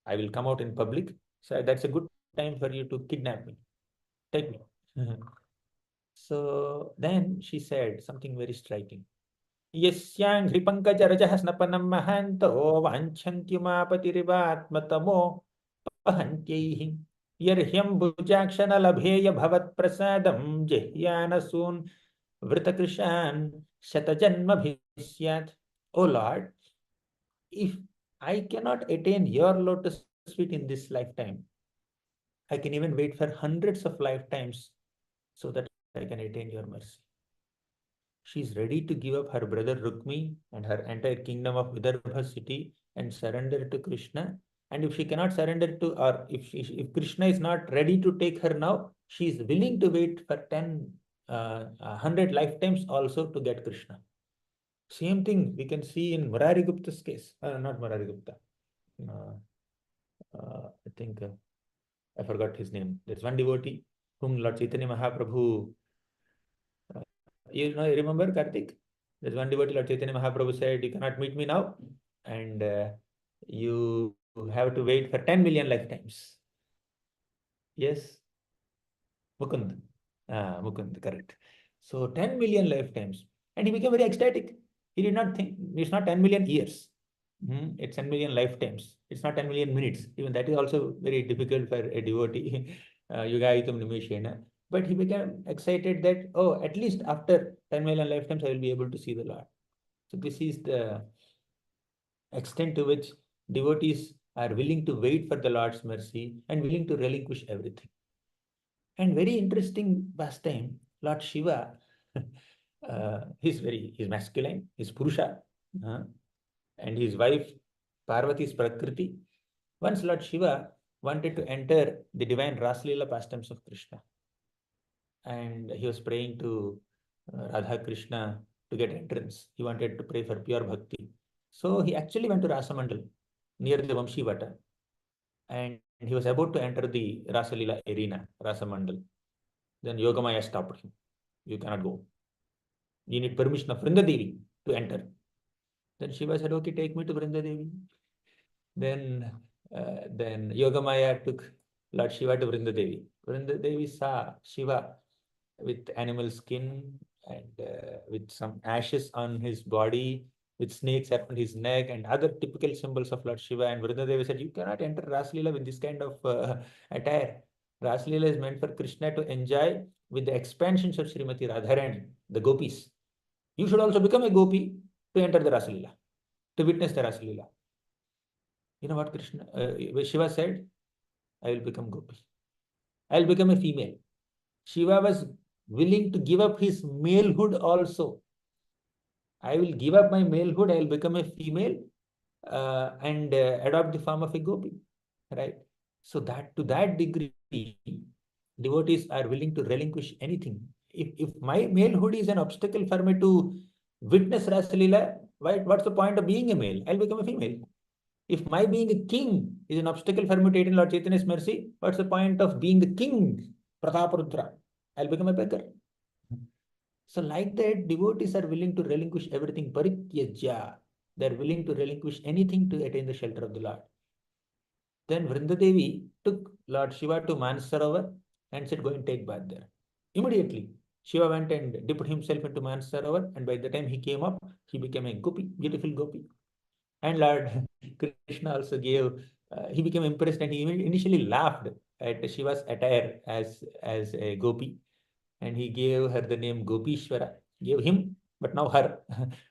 S1: I will come out in public. So that's a good time for you to kidnap me. Take me. So then she said something very striking. Yasyang hripankajaraja snapanam mahanto vanchantyumapatirvatmatamo pahantyaihi yarhyam bhujakshanalabheya bhavat prasadam jihyanasun vritakrishan shatajanma bhisyat. O Lord, if I cannot attain your lotus feet in this lifetime, I can even wait for hundreds of lifetimes so that I can attain your mercy. She is ready to give up her brother Rukmi and her entire kingdom of Vidarbha city and surrender to Krishna. And if she cannot surrender to, or if Krishna is not ready to take her now, she is willing to wait for 100 lifetimes also to get Krishna. Same thing we can see in Murari Gupta's case. Not Murari Gupta. I think I forgot his name. There's one devotee whom Lord Chaitanya Mahaprabhu, you remember Karthik? There's one devotee Lord Chaitanya Mahaprabhu said, you cannot meet me now, and you have to wait for 10 million lifetimes. Yes? Mukund. Mukund, correct. So 10 million lifetimes. And he became very ecstatic. He did not think, it's not 10 million years. It's 10 million lifetimes. It's not 10 million minutes. Even that is also very difficult for a devotee. Yugayitam Nimeshena. But he became excited that, oh, at least after 10 million lifetimes, I will be able to see the Lord. So this is the extent to which devotees are willing to wait for the Lord's mercy and willing to relinquish everything. And very interesting pastime, Lord Shiva, he's masculine, he's Purusha, and his wife Parvati is Prakriti. Once Lord Shiva wanted to enter the divine Raslila pastimes of Krishna, and he was praying to Radha Krishna to get entrance. He wanted to pray for pure bhakti. So he actually went to Rasamandal near the Vamshi Vata, and he was about to enter the Rasalila arena, Rasamandal. Then Yogamaya stopped him. You cannot go. You need permission of Vrindadevi to enter. Then Shiva said, okay, take me to Vrindadevi. Then Yogamaya took Lord Shiva to Vrindadevi. Vrindadevi saw Shiva with animal skin and with some ashes on his body, with snakes around his neck and other typical symbols of Lord Shiva. And Vrindadevi said, you cannot enter Raslila with this kind of attire. Raslila is meant for Krishna to enjoy with the expansions of Srimati Radharani, the gopis. You should also become a gopi to enter the Raslila, to witness the Raslila. You know what Shiva said? I will become gopi. I will become a female. Shiva was willing to give up his malehood also. I will give up my malehood, I will become a female and adopt the form of a gopi. Right? So that to that degree, devotees are willing to relinquish anything. If my malehood is an obstacle for me to witness Rasalila, what's the point of being a male? I'll become a female. If my being a king is an obstacle for me to attain Lord Chaitanya's mercy, what's the point of being the king, Prataparudra? I'll become a beggar. So like that, devotees are willing to relinquish everything. Parityajya. They're willing to relinquish anything to attain the shelter of the Lord. Then Vrindadevi took Lord Shiva to Mansarovar and said, go and take bath there. Immediately, Shiva went and dipped himself into Mansarovar, and by the time he came up, he became a gopi, beautiful gopi. And Lord Krishna also he became impressed, and he initially laughed at Shiva's attire as a gopi. And he gave her the name Gopishwara, gave him, but now her,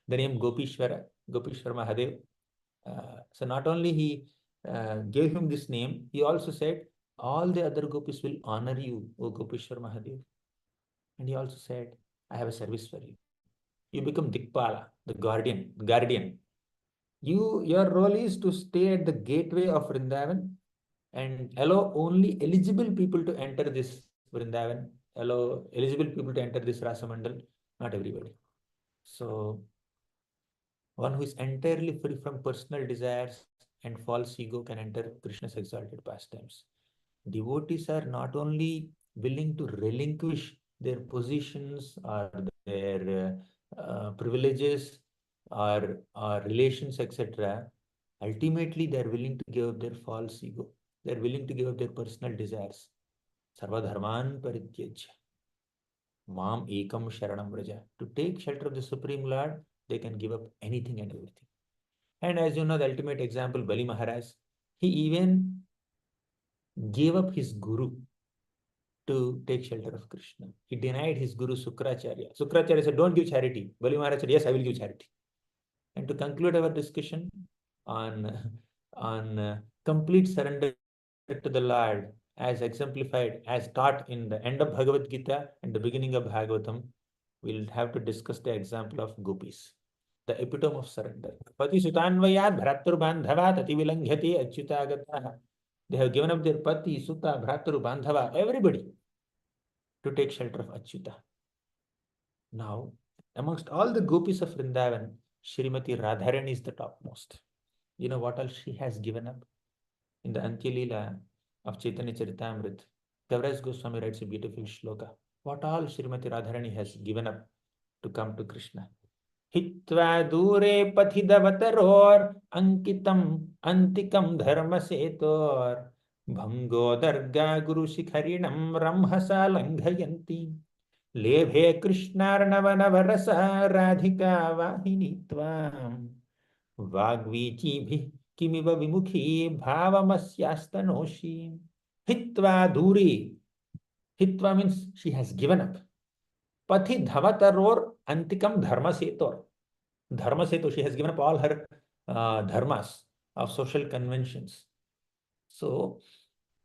S1: the name Gopishwara, Gopishwara Mahadev. So not only he gave him this name, he also said, all the other gopis will honor you, O Gopishwara Mahadev. And he also said, I have a service for you. You become Dikpala, the guardian. Your role is to stay at the gateway of Vrindavan and allow only eligible people to enter this Vrindavan, allow eligible people to enter this Rasamandal, not everybody. So one who is entirely free from personal desires and false ego can enter Krishna's exalted pastimes. Devotees are not only willing to relinquish their positions or their privileges or relations, etc. Ultimately, they are willing to give up their false ego. They are willing to give up their personal desires. Sarva dharman parityajya. Mam ekam sharanam vraja. To take shelter of the Supreme Lord, they can give up anything and everything. And as you know, the ultimate example, Bali Maharaj, he even gave up his guru to take shelter of Krishna. He denied his guru Sukracharya. Sukracharya said, don't give charity. Bali Maharaj said, yes, I will give charity. And to conclude our discussion on complete surrender to the Lord as exemplified, as taught in the end of Bhagavad Gita and the beginning of Bhagavatam, we'll have to discuss the example of gopis, the epitome of surrender. Pati sutanvayat bhratur bandhavat ati vilanghati achyutagataha. They have given up their pati, sutta, bhratur, bandhava, everybody to take shelter of Achyuta. Now, amongst all the gopis of Vrindavan, Srimati Radharani is the topmost. You know what else she has given up? In the Antya Leela of Chaitanya Charitamrita, Kaviraj Goswami writes a beautiful shloka. What all Srimati Radharani has given up to come to Krishna. Hitva dure pathidavataror ankitam antikam dharma setor bhango darga guru shikharinam ramhasa langhayanti लेभे कृष्णार्णवनवरसा Radhika वाहिनी त्वां वाग्वीचिभिः किमिव विमुखी भावमस्यास्तनोषि हित्वा दूरी. Hitva means she has given up. Pathi dhavataror antikam dharma setor. Dharma setor, she has given up all her dharmas of social conventions. So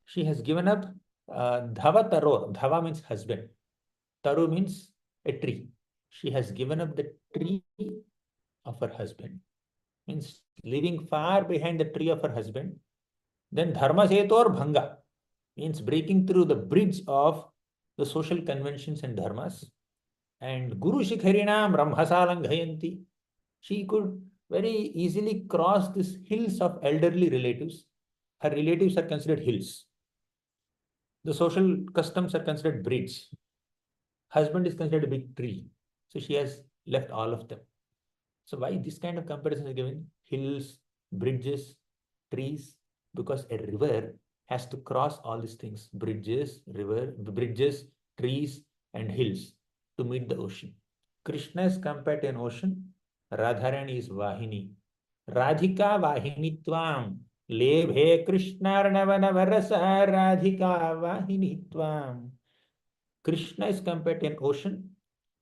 S1: she has given up dhavataror. Dhava means husband. Taru means a tree. She has given up the tree of her husband. Means leaving far behind the tree of her husband. Then dharma setor bhanga means breaking through the bridge of the social conventions and dharmas. And Guru Shikharinam Ramhasalangayanti. She could very easily cross these hills of elderly relatives. Her relatives are considered hills. The social customs are considered bridge. Husband is considered a big tree. So she has left all of them. So why this kind of comparison is given? Hills, bridges, trees, because a river has to cross all these things. Bridges, trees, and hills to meet the ocean. Krishna is compared to an ocean. Radharani is Vahini. Radhika Vahini Tvam. Lebhe Krishnarnavanavaras Radhika Vahini Tvam. Krishna is compared to an ocean.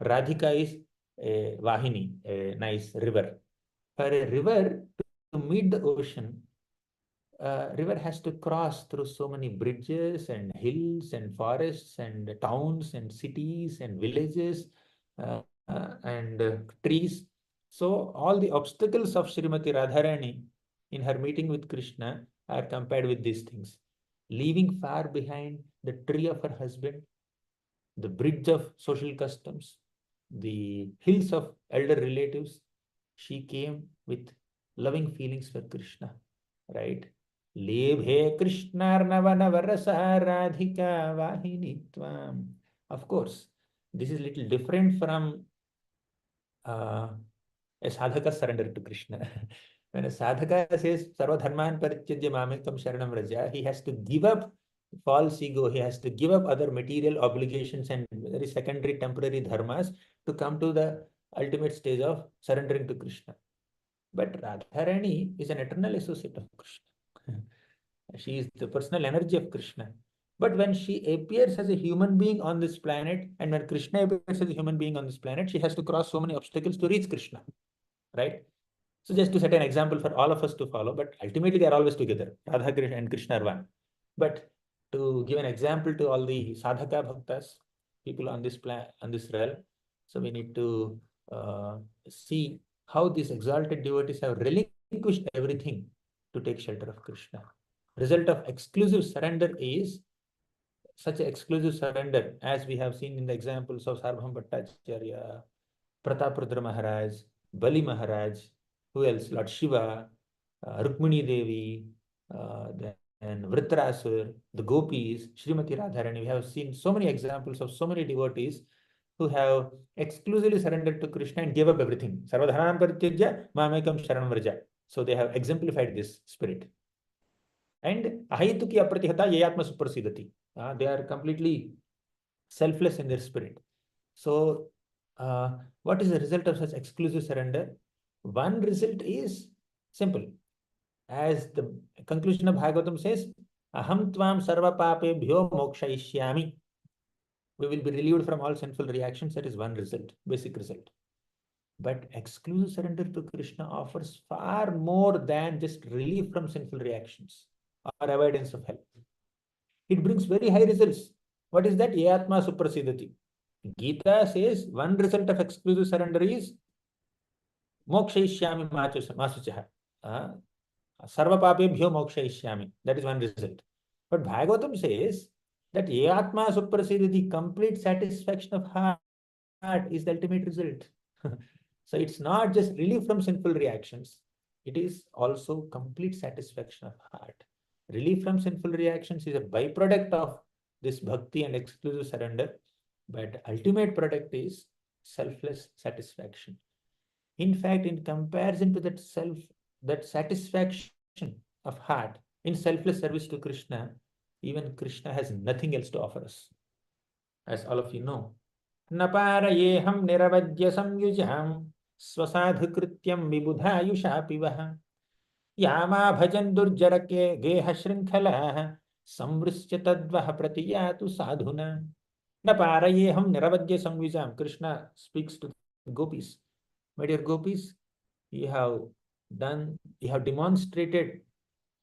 S1: Radhika is a Vahini, a nice river. For a river to meet the ocean, river has to cross through so many bridges and hills and forests and towns and cities and villages and trees. So all the obstacles of Srimati Radharani in her meeting with Krishna are compared with these things. Leaving far behind the tree of her husband, the bridge of social customs, the hills of elder relatives, she came with loving feelings for Krishna, right? Lebhe Krishnarnavanavaras Radhika Vahini Tvam. Of course, this is little different from a sadhaka surrender to Krishna. When a sadhaka says Sarva Dharman Parityajya Mamekam Sharanam Vraja, he has to give up false ego, he has to give up other material obligations and very secondary temporary dharmas to come to the ultimate stage of surrendering to Krishna. But Radharani is an eternal associate of Krishna. She is the personal energy of Krishna. But when she appears as a human being on this planet, and when Krishna appears as a human being on this planet, she has to cross so many obstacles to reach Krishna, right? So just to set an example for all of us to follow, but ultimately they are always together. Radha and Krishna are one. But to give an example to all the sadhaka bhaktas, people on this realm, so we need to see how these exalted devotees have relinquished everything to take shelter of Krishna. Result of exclusive surrender is such an exclusive surrender as we have seen in the examples of Sarvabhauma Bhattacharya, Prataprudra Maharaj, Bali Maharaj, who else? Lord Shiva, Rukmini Devi, then Vritrasur, the gopis, Srimati Radharani. We have seen so many examples of so many devotees who have exclusively surrendered to Krishna and gave up everything. Sarvadhanam Parityajya Mamekam Sharanam Vraja. So they have exemplified this spirit. And Ahituki Apratihata Yayatma Suprasidati. They are completely selfless in their spirit. So what is the result of such exclusive surrender? One result is simple. As the conclusion of Bhagavatam says, Aham tvam sarva papebhyo mokshayishyami. We will be relieved from all sinful reactions. That is one result, basic result. But exclusive surrender to Krishna offers far more than just relief from sinful reactions or avoidance of hell. it brings very high results. What is that? Yatma suprasidati. Gita says one result of exclusive surrender is mokshayishyami masuchaha. Sarva papebhyo mokshayishyami. That is one result. But Bhagavatam says that Yatma suprasidati, complete satisfaction of heart is the ultimate result. So it's not just relief from sinful reactions. It is also complete satisfaction of heart. Relief from sinful reactions is a byproduct of this bhakti and exclusive surrender, but ultimate product is selfless satisfaction. In fact, in comparison to that satisfaction of heart in selfless service to Krishna, even Krishna has nothing else to offer us. As all of you know, Naparayeham niravajya samyujam swasadhukrityam vibudhayusha pivah yama bhajan durjarake geha shrinkhalah samvrishya tadvah pratiyatu sadhuna. Naparayeham niravajya samyujam. Krishna speaks to the gopis. My dear gopis, you have demonstrated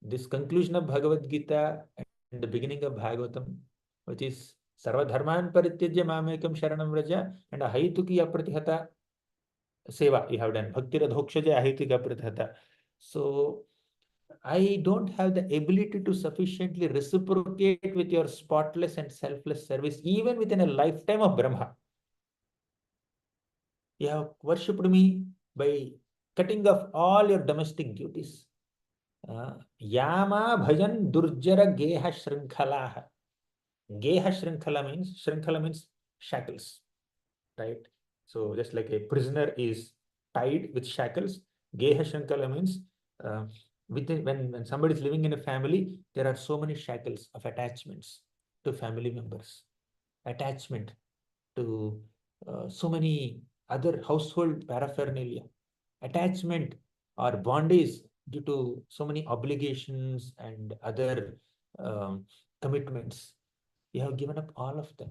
S1: this conclusion of Bhagavad Gita and the beginning of Bhagavatam, which is Sarva Dharman Parityajya Mamekam Sharanam Vraja, and Ahituki Apratihata Seva you have done. Bhakti Radhokshaja Ahituki Apratihata. So I don't have the ability to sufficiently reciprocate with your spotless and selfless service, even within a lifetime of Brahma. You have worshipped me by cutting off all your domestic duties. Yama bhajan durjara geha shrinkhalah. Geha shrinkhala means shackles, right? So just like a prisoner is tied with shackles, geha shrinkhala means when somebody is living in a family, there are so many shackles of attachments to family members, attachment to so many other household paraphernalia, attachment or bondage due to so many obligations and other commitments. You have given up all of them.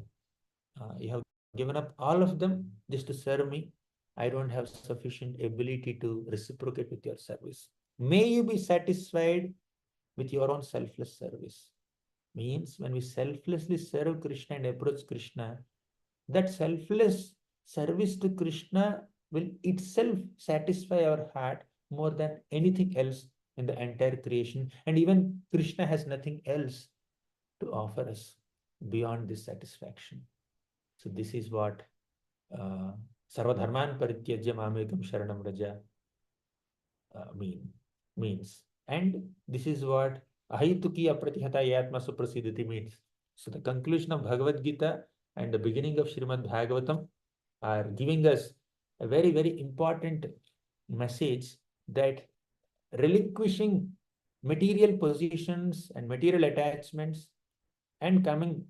S1: Just to serve me. I don't have sufficient ability to reciprocate with your service. May you be satisfied with your own selfless service. Means when we selflessly serve Krishna and approach Krishna, that selfless service to Krishna will itself satisfy our heart more than anything else in the entire creation. And even Krishna has nothing else to offer us beyond this satisfaction. So this is what Sarva Dharman Parityajya Mamekam Sharanam Vraja means. And this is what Ahituki Apratihata Yatma Suprasidati means. So the conclusion of Bhagavad Gita and the beginning of Srimad Bhagavatam are giving us a very, very important message that relinquishing material positions and material attachments and coming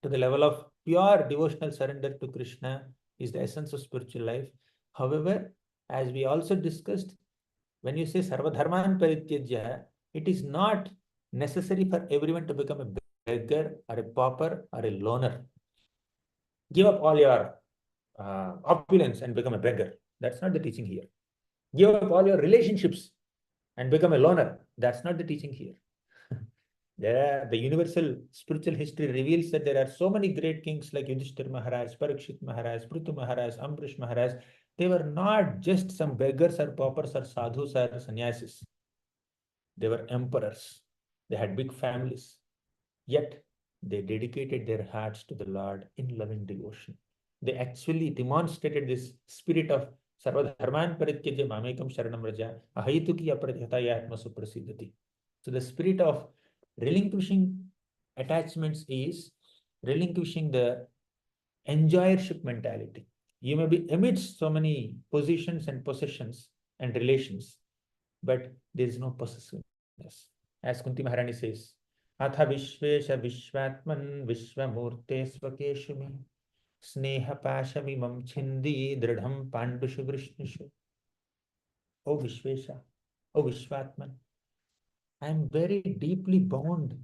S1: to the level of pure devotional surrender to Krishna is the essence of spiritual life. However, as we also discussed, when you say Sarva Dharman Parityajya, it is not necessary for everyone to become a beggar or a pauper or a loner. Give up all your opulence and become a beggar. That's not the teaching here. Give up all your relationships and become a loner. That's not the teaching here. The universal spiritual history reveals that there are so many great kings like Yudhishthira Maharaj, Parikshit Maharaj, Prithu Maharaj, Ambrish Maharaj. They were not just some beggars or paupers or sadhus or sannyasis. They were emperors. They had big families. Yet they dedicated their hearts to the Lord in loving devotion. They actually demonstrated this spirit of Sarva Dharman Parityajya Mamekam Sharanam Vraja Ahituki Apratihata Yatma Suprasidati. So the spirit of relinquishing attachments is relinquishing the enjoyership mentality. You may be amidst so many positions and possessions and relations, but there is no possessiveness. As Kunti Maharani says, Atha Vishvesha Vishvatman Vishvamurte Svakeshumi Sneha Pashamimam Chindi Dridham Pandushu Vrishnishu. O Vishvesha, O Vishvatman, I am very deeply bound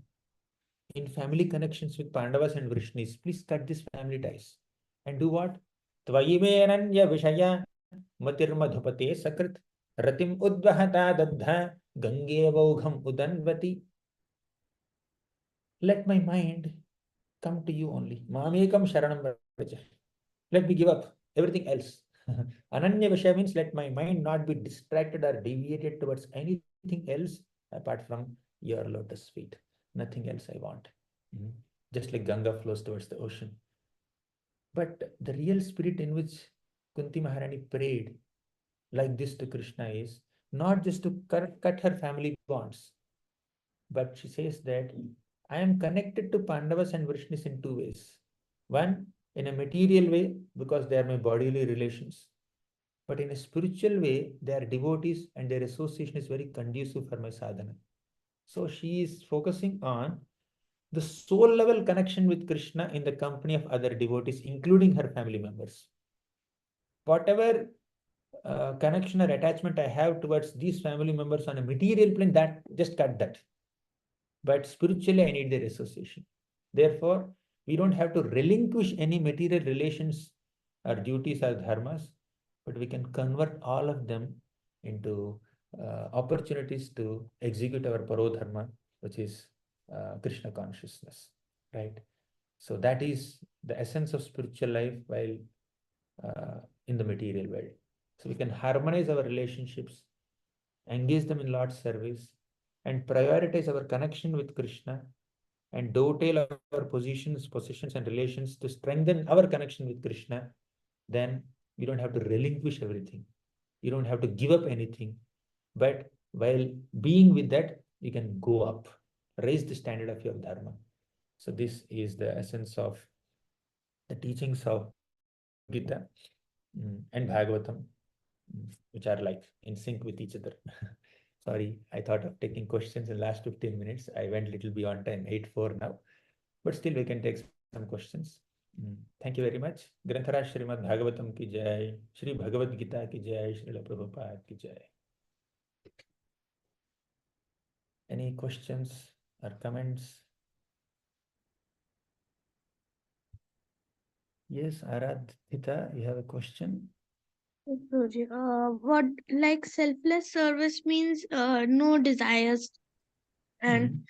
S1: in family connections with Pandavas and Vrishnis. Please cut these family ties. And do what? Tvayimenanya Vishaya Matir Madhupate Sakrit Ratim Udvahata Dadha Gange Vaugham Udanvati. let my mind come to you only. Mamekam sharanam vraja. Let me give up everything else. Ananya Vasha means let my mind not be distracted or deviated towards anything else apart from your lotus feet. Nothing else I want. Just like Ganga flows towards the ocean. But the real spirit in which Kunti Maharani prayed like this to Krishna is not just to cut her family bonds, but she says that I am connected to Pandavas and Vrishnis in two ways. One, in a material way, because they are my bodily relations. But in a spiritual way, they are devotees and their association is very conducive for my sadhana. So she is focusing on the soul level connection with Krishna in the company of other devotees, including her family members. Whatever connection or attachment I have towards these family members on a material plane, that just cut that. But spiritually, I need their association. Therefore, we don't have to relinquish any material relations or duties or dharmas, but we can convert all of them into opportunities to execute our parodharma, which is Krishna consciousness, right? So that is the essence of spiritual life while in the material world. So we can harmonize our relationships, engage them in Lord's service, and prioritize our connection with Krishna and dovetail our positions, possessions, and relations to strengthen our connection with Krishna. Then you don't have to relinquish everything. You don't have to give up anything. But while being with that, you can go up, raise the standard of your dharma. So this is the essence of the teachings of Gita and Bhagavatam, which are like in sync with each other. Sorry, I thought of taking questions in the last 15 minutes. I went a little beyond time, 8:04 now, but still we can take some questions. Thank you very much. Grantharaj Srimad Bhagavatam ki jai, Shri Bhagavad Gita ki jai, Srila Prabhupada ki jai. Any questions or comments? Yes, Aradhita, you have a question?
S3: What like selfless service means no desires, and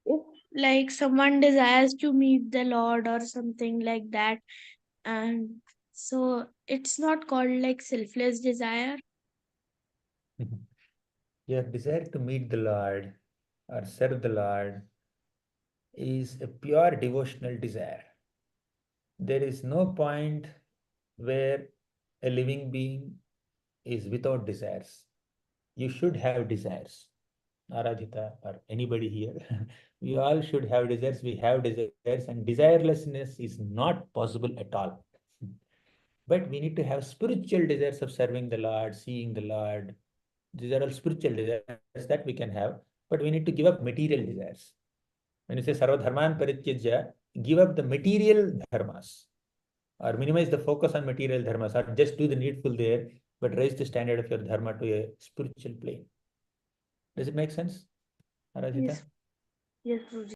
S3: if like someone desires to meet the Lord or something like that, and so it's not called like selfless desire.
S1: Your desire to meet the Lord or serve the Lord is a pure devotional desire. There is no point where a living being is without desires. You should have desires. Aradhita or anybody here, we all should have desires. We have desires, and desirelessness is not possible at all. But we need to have spiritual desires of serving the Lord, seeing the Lord. These are all spiritual desires that we can have, but we need to give up material desires. When you say Sarva Dharman Parityajya, give up the material dharmas or minimize the focus on material dharmas or just do the needful there, but raise the standard of your dharma to a spiritual plane. Does it make sense, Aradhita?
S3: Yes, Guruji.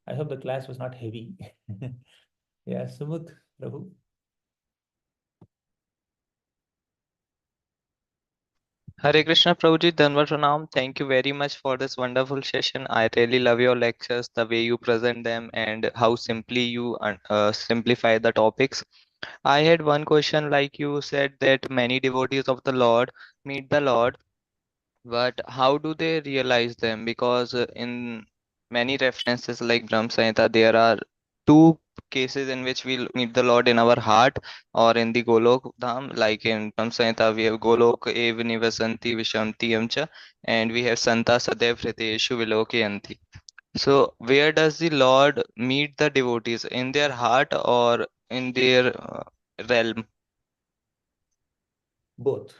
S1: I hope the class was not heavy. Yeah, Sumut, Prabhu.
S5: Hare Krishna Prabhuji, Dhanva Pranam. Thank you very much for this wonderful session. I really love your lectures, the way you present them, and how simply you simplify the topics. I had one question, like you said that many devotees of the Lord meet the Lord, but how do they realize them? Because in many references like Brahma Samhita, there are two cases in which we meet the Lord in our heart or in the Golok Dham. Like in Brahma Samhita, we have Golok Ev Nivasanti Vishamti Yamcha, and we have Santa Sadev Hriteshu Vilokayanti. So where does the Lord meet the devotees? In their heart or in their realm?
S1: Both.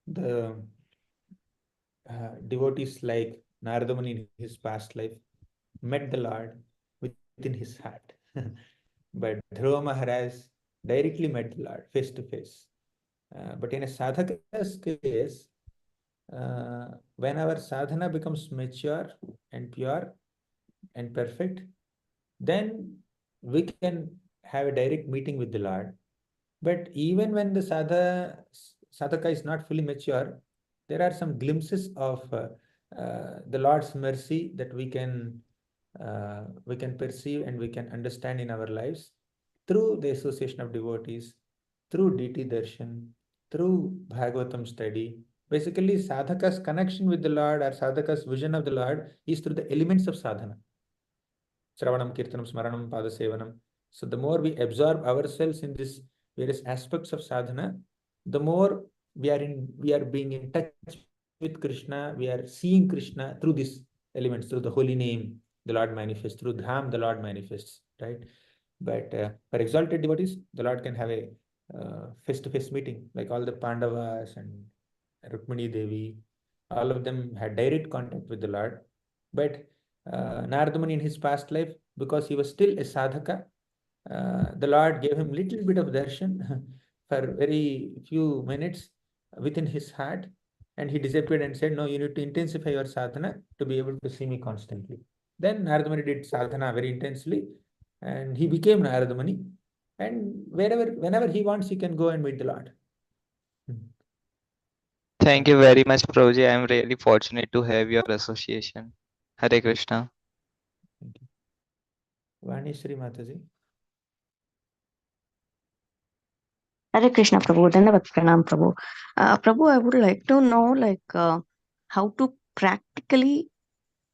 S1: The devotees like Narada Muni in his past life met the Lord within his heart. But Dhruva Maharaj directly met the Lord face to face. But in a sadhaka's case, when our sadhana becomes mature and pure and perfect, then we can have a direct meeting with the Lord. But even when the sadhaka is not fully mature, there are some glimpses of the Lord's mercy that we can we can perceive and we can understand in our lives through the association of devotees, through DT Darshan, through Bhagavatam study. Basically, sadhaka's connection with the Lord or sadhaka's vision of the Lord is through the elements of sadhana. Shravanam, Kirtanam, Smaranam, Padasevanam. So the more we absorb ourselves in these various aspects of sadhana, the more we are being in touch with Krishna, we are seeing Krishna through these elements, through the holy name, the Lord manifests, through Dham, the Lord manifests, right? But for exalted devotees, the Lord can have a face-to-face meeting, like all the Pandavas and Rukmini Devi, all of them had direct contact with the Lord. But Narada Muni in his past life, because he was still a sadhaka, the Lord gave him little bit of darshan for very few minutes within his heart, and he disappeared and said, "No, you need to intensify your sadhana to be able to see me constantly." Then Narada Muni did sadhana very intensely, and he became Narada Muni. And whenever he wants, he can go and meet the Lord.
S5: Thank you very much, Prabhuji. I am really fortunate to have your association. Hare Krishna.
S1: Thank you. Vani Shri Mataji.
S6: Hare Krishna, Prabhu. Dandavat Pranam, Prabhu. Prabhu, I would like to know, how to practically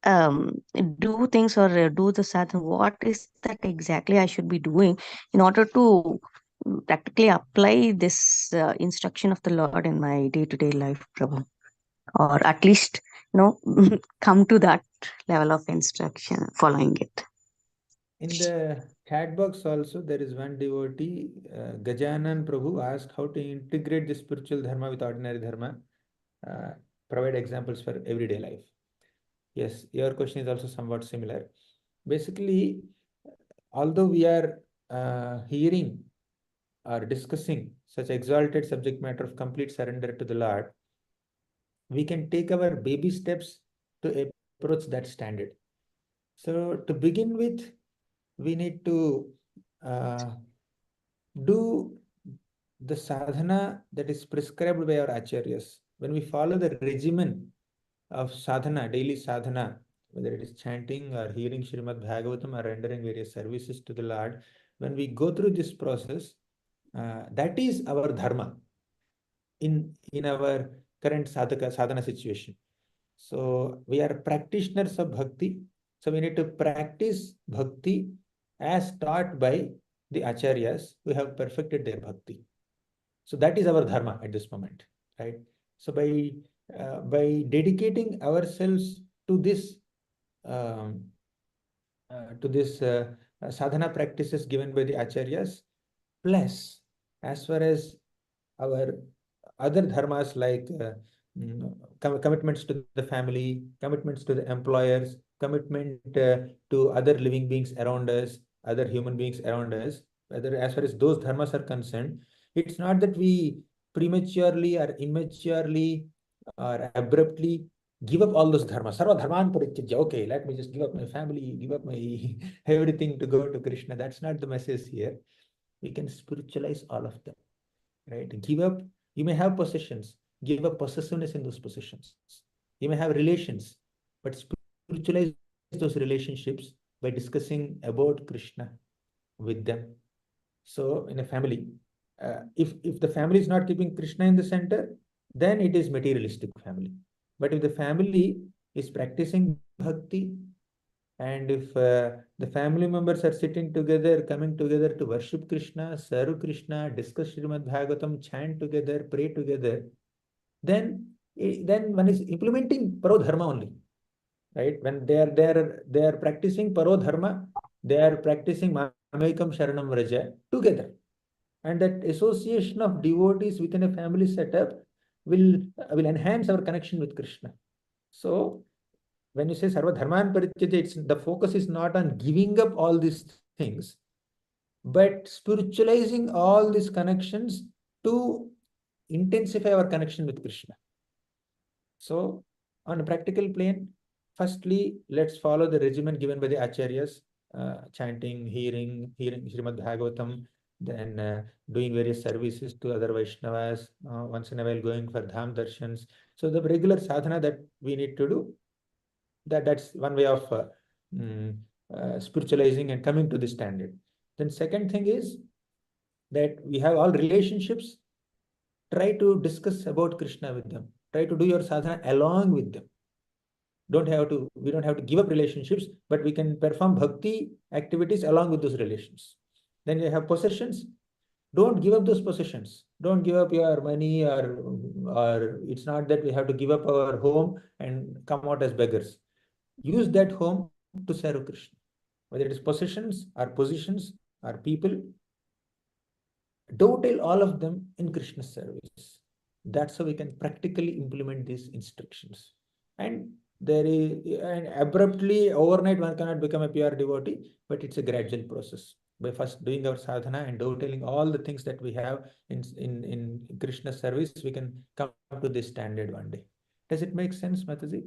S6: do things or do the sadhana. What is that exactly I should be doing in order to practically apply this instruction of the Lord in my day-to-day life, Prabhu? Or at least, come to that level of instruction, following it.
S1: In the chat box also, there is one devotee, Gajanan Prabhu, asked how to integrate the spiritual dharma with ordinary dharma, provide examples for everyday life. Yes, your question is also somewhat similar. Basically, although we are hearing or discussing such exalted subject matter of complete surrender to the Lord, we can take our baby steps to approach that standard. So to begin with, we need to do the sadhana that is prescribed by our acharyas. When we follow the regimen of sadhana, daily sadhana, whether it is chanting or hearing Srimad Bhagavatam or rendering various services to the Lord, when we go through this process, that is our dharma in our current sadhana situation. So we are practitioners of bhakti. So we need to practice bhakti as taught by the acharyas who have perfected their bhakti. So that is our dharma at this moment, right? So by dedicating ourselves to this sadhana practices given by the acharyas, plus as far as our other dharmas like commitments to the family, commitments to the employers, commitment to other living beings around us, other human beings around us, whether as far as those dharmas are concerned, it's not that we prematurely or immaturely or abruptly give up all those dharmas. Sarva dharman parityajya. Okay, let me just give up my family, give up my everything to go to Krishna. That's not the message here. We can spiritualize all of them, right? Give up. You may have possessions. Give up possessiveness in those possessions. You may have relations, but spiritualize those relationships by discussing about Krishna with them. So in a family, if the family is not keeping Krishna in the center, then it is materialistic family. But if the family is practicing bhakti, and if the family members are sitting together, coming together to worship Krishna, serve Krishna, discuss Srimad Bhagavatam, chant together, pray together, then one is implementing parodharma only, right? When they are practicing parodharma, they are practicing Mamekam Sharanam Vraja together. And that association of devotees within a family setup will enhance our connection with Krishna. So when you say Sarva Dharman Parityajya, the focus is not on giving up all these things, but spiritualizing all these connections to intensify our connection with Krishna. So on a practical plane, firstly, let's follow the regimen given by the acharyas, chanting, hearing Srimad Bhagavatam, then doing various services to other Vaishnavas, once in a while going for Dham Darshans. So the regular sadhana that we need to do, that's one way of spiritualizing and coming to the standard. Then second thing is that we have all relationships. Try to discuss about Krishna with them. Try to do your sadhana along with them. We don't have to give up relationships, but we can perform bhakti activities along with those relations. Then you have possessions. Don't give up those possessions. Don't give up your money, or it's not that we have to give up our home and come out as beggars. Use that home to serve Krishna. Whether it is possessions or positions or people, dovetail all of them in Krishna's service. That's how we can practically implement these instructions. And abruptly overnight one cannot become a pure devotee, but it's a gradual process. By first doing our sadhana and dovetailing all the things that we have in Krishna's service, we can come to this standard one day. Does it make sense, Mataji?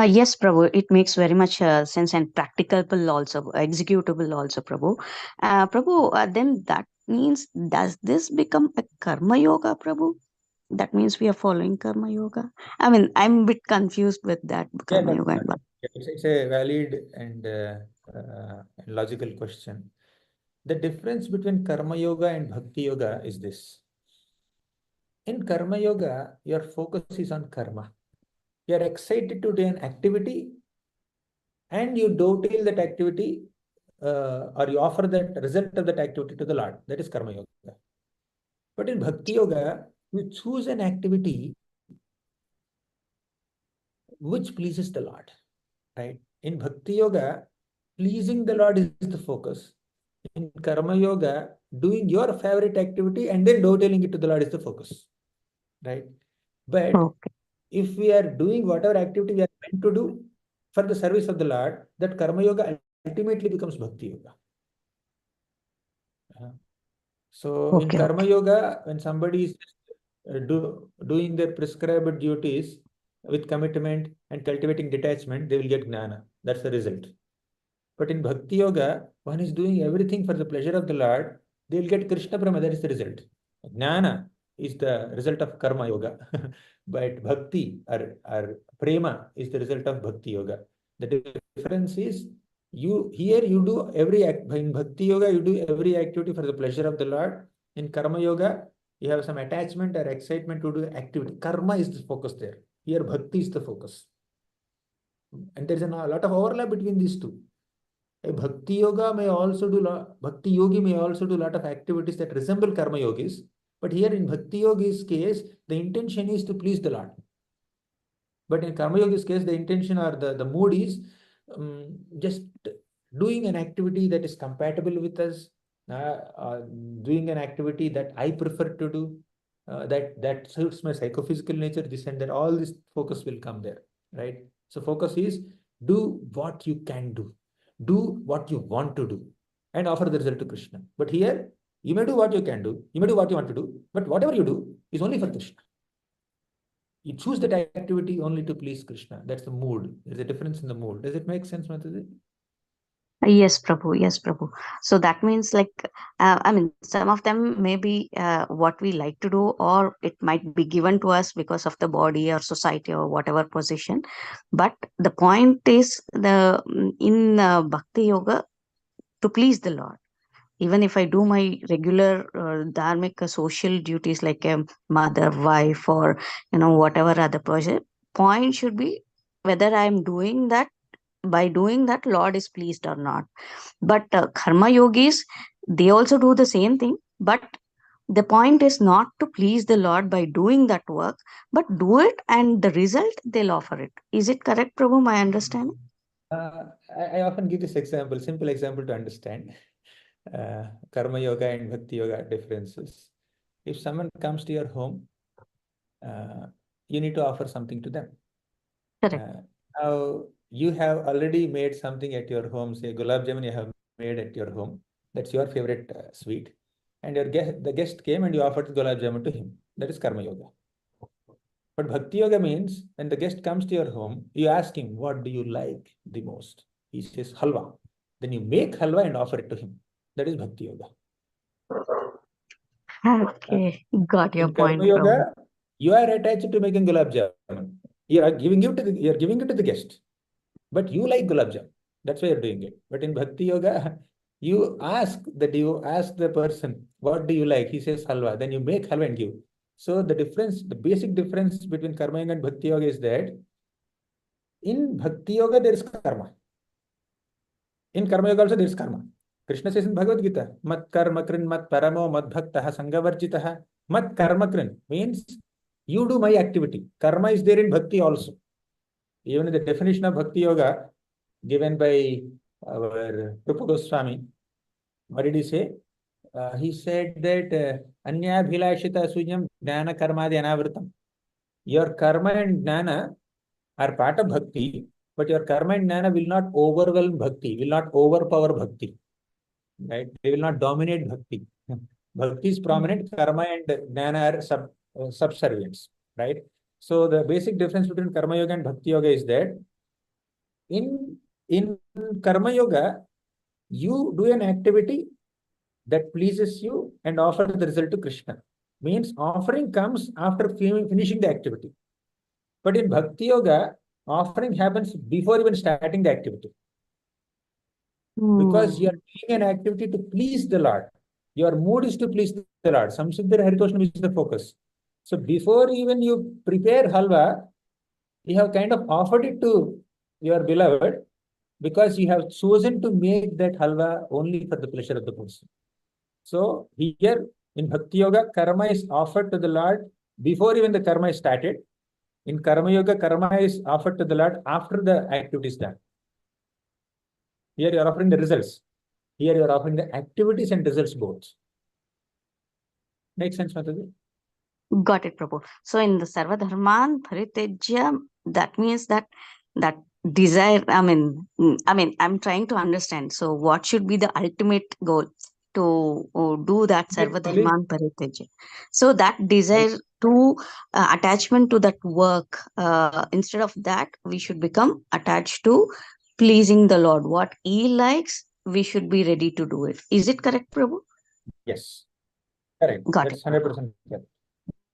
S6: Yes, Prabhu, it makes very much sense and practicable also, executable also, Prabhu. Prabhu, then that means, does this become a karma yoga, Prabhu? That means we are following karma yoga. I mean, I'm a bit confused with that karma yoga. And
S1: it's a valid and logical question. The difference between karma yoga and bhakti yoga is this. In karma yoga, your focus is on karma. You are excited to do an activity and you dovetail that activity or you offer that result of that activity to the Lord. That is karma yoga. But in bhakti yoga, you choose an activity which pleases the Lord, right? In bhakti yoga, pleasing the Lord is the focus. In karma yoga, doing your favorite activity and then dovetailing it to the Lord is the focus, right? But if we are doing whatever activity we are meant to do for the service of the Lord, that karma yoga ultimately becomes bhakti yoga. So in karma yoga, when somebody is doing their prescribed duties with commitment and cultivating detachment, they will get gnana. That's the result. But in bhakti yoga, one is doing everything for the pleasure of the Lord, they will get Krishna Brahma. That is the result. Gnana is the result of karma yoga, but bhakti or prema is the result of bhakti yoga. The difference is you do every act. In bhakti yoga, you do every activity for the pleasure of the Lord. In karma yoga, you have some attachment or excitement to do activity. Karma is the focus there. Here, bhakti is the focus. And there's a lot of overlap between these two. A bhakti yoga may also do bhakti yogi may also do a lot of activities that resemble karma yogis. But here in bhakti yogi's case, the intention is to please the Lord. But in karma yogi's case, the intention or the mood is just doing an activity that is compatible with us, doing an activity that I prefer to do, that suits my psychophysical nature, this and that. All this focus will come there, right? So focus is do what you can do. Do what you want to do and offer the result to Krishna. But here, you may do what you can do, you may do what you want to do, but whatever you do is only for Krishna. You choose that activity only to please Krishna. That's the mood. There's a difference in the mood. Does it make sense, Mataji?
S6: Yes, Prabhu. Yes, Prabhu. So that means I mean, some of them may be what we like to do, or it might be given to us because of the body or society or whatever position. But the point is in Bhakti Yoga, to please the Lord. Even if I do my regular dharmic social duties like a mother, wife, or whatever other project, point should be whether I am doing that. By doing that, Lord is pleased or not. But karma yogis, they also do the same thing. But the point is not to please the Lord by doing that work, but do it and the result they'll offer it. Is it correct, Prabhu? My understanding?
S1: I often give this example, simple example to understand karma yoga and bhakti yoga differences. If someone comes to your home, you need to offer something to them. Now, you have already made something at your home, say gulab jamun you have made at your home. That's your favorite sweet. And the guest came and you offered gulab jamun to him. That is karma yoga. But bhakti yoga means when the guest comes to your home, you ask him, what do you like the most? He says halwa. Then you make halwa and offer it to him. That is bhakti yoga.
S6: Okay, got your point.
S1: Karma yoga, you are attached to making gulab jamun. You are giving it to the guest. But you like gulab jamun. That's why you're doing it. But in Bhakti Yoga, you ask the person, what do you like? He says halwa. Then you make halwa and give. So the basic difference between Karma Yoga and Bhakti Yoga is that in Bhakti Yoga, there is karma. In Karma Yoga also there is karma. Krishna says in Bhagavad Gita, mat karma krin mat paramo mat bhaktaha sangavarjitaha. Mat karma krin means you do my activity. Karma is there in Bhakti also. Even in the definition of Bhakti Yoga given by our Rupa Goswami, what did he say? He said that Anya Bhilashita Sunyam Jnana Karmadi Anavritam. Your karma and jnana are part of bhakti, but your karma and jnana will not overwhelm bhakti, will not overpower bhakti. Right? They will not dominate bhakti. Bhakti is prominent, karma and jnana are subservients. Right? So the basic difference between Karma Yoga and Bhakti Yoga is that in Karma Yoga, you do an activity that pleases you and offer the result to Krishna. Means offering comes after finishing the activity. But in Bhakti Yoga, offering happens before even starting the activity. Because you are doing an activity to please the Lord. Your mood is to please the Lord. Samsiddhar Haritoshanam is the focus. So before even you prepare halwa, you have kind of offered it to your beloved because you have chosen to make that halwa only for the pleasure of the person. So here in Bhakti Yoga, karma is offered to the Lord before even the karma is started. In Karma Yoga, karma is offered to the Lord after the activity is done. Here you are offering the results. Here you are offering the activities and results both. Makes sense, Mataji?
S6: Got it, Prabhu. So in the Sarva Dharman Paritejya, that means that desire, I'm trying to understand. So what should be the ultimate goal to do that Sarva Dharman Paritejya? So that desire to attachment to that work, instead of that, we should become attached to pleasing the Lord. What He likes, we should be ready to do it. Is it correct, Prabhu?
S1: Yes. Correct.
S6: Got
S1: That's
S6: it.
S1: 100% correct.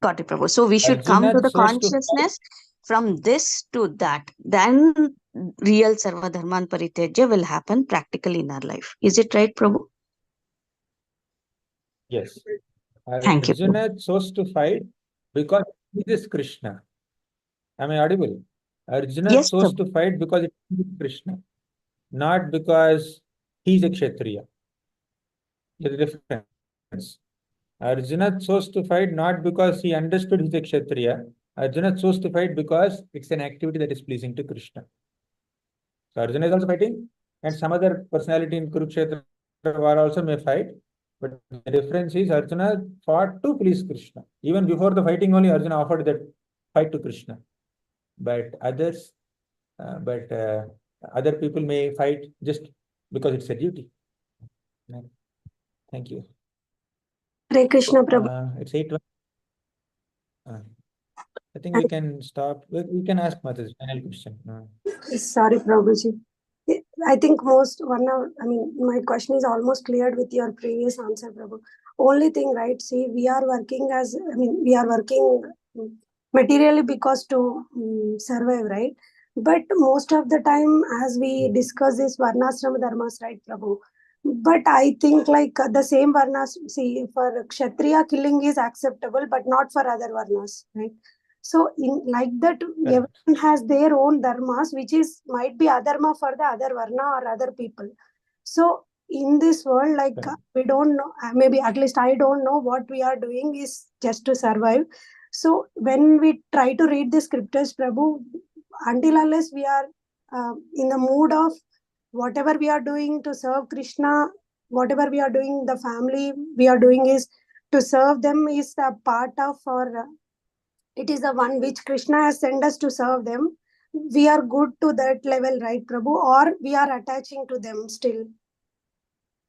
S6: Got it, Prabhu. So we should come to the consciousness from this to that. Then real Sarva Dharman Paritejya will happen practically in our life. Is it right, Prabhu?
S1: Yes.
S6: Thank you,
S1: Arjuna chose to fight because he is Krishna. Am I audible? Arjuna
S6: Yes,
S1: chose
S6: Prabhu.
S1: to fight because it is Krishna, not because he is a Kshatriya. There's a difference. Arjuna chose to fight not because he understood he's a Kshatriya. Arjuna chose to fight because it's an activity that is pleasing to Krishna. So Arjuna is also fighting, and some other personality in Kurukshetra war also may fight. But the difference is Arjuna fought to please Krishna. Even before the fighting only, Arjuna offered that fight to Krishna. But other people may fight just because it's a duty. Thank you.
S7: Hare Krishna, Prabhu.
S1: It's 8:20. I think we can stop. We can ask Mata's final question.
S7: Sorry, Prabhuji. I think my question is almost cleared with your previous answer, Prabhu. Only thing, right? See, we are working materially because to survive, right? But most of the time, as we discuss this Varnasrama Dharmas, right, Prabhu? But I think like the same Varnas, see, for Kshatriya killing is acceptable, but not for other Varnas, right? So in like that, everyone has their own dharmas, which might be adharma for the other varna or other people. So in this world, like we don't know, maybe at least I don't know what we are doing is just to survive. So when we try to read the scriptures, Prabhu, until unless we are in the mood of whatever we are doing to serve Krishna, whatever we are doing, the family we are doing is to serve them is a part of our it is the one which Krishna has sent us to serve them. We are good to that level, right, Prabhu? Or we are attaching to them still.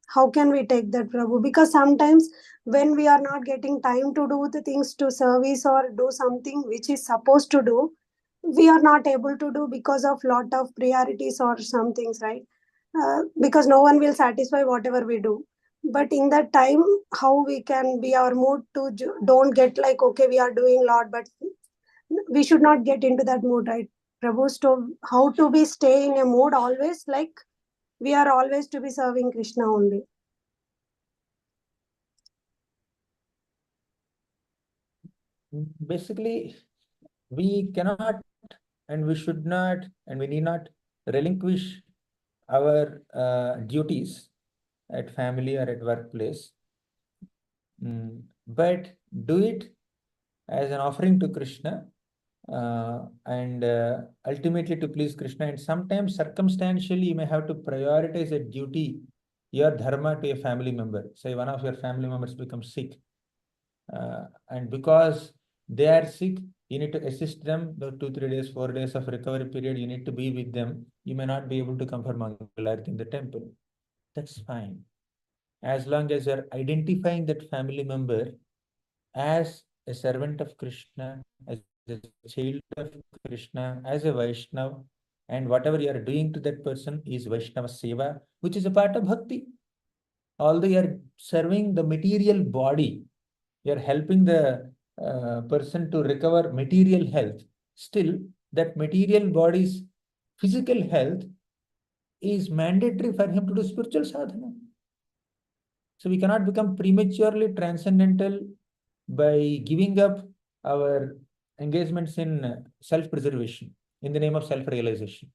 S7: How can we take that, Prabhu? Because sometimes when we are not getting time to do the things to service or do something which is supposed to do, we are not able to do because of lot of priorities or some things, right? Because no one will satisfy whatever we do. But in that time, how we can be our mood to don't get like, okay, we are doing a lot, but we should not get into that mood, right, Prabhu? So how to be stay in a mood always like we are always to be serving Krishna only.
S1: Basically, we cannot and we should not and we need not relinquish our duties at family or at workplace, but do it as an offering to Krishna, and ultimately to please Krishna. And sometimes circumstantially you may have to prioritize a duty, your dharma, to a family member. Say one of your family members becomes sick, and because they are sick, you need to assist them the 2-3 days, 4 days of recovery period. You need to be with them. You may not be able to come for Mangalarti in the temple. That's fine, as long as you are identifying that family member as a servant of Krishna, as a child of Krishna, as a Vaishnava, and whatever you are doing to that person is Vaishnava Seva, which is a part of bhakti. Although you are serving the material body, you are helping the person to recover material health, still that material body's physical health is mandatory for him to do spiritual sadhana. So we cannot become prematurely transcendental by giving up our engagements in self-preservation in the name of self-realization.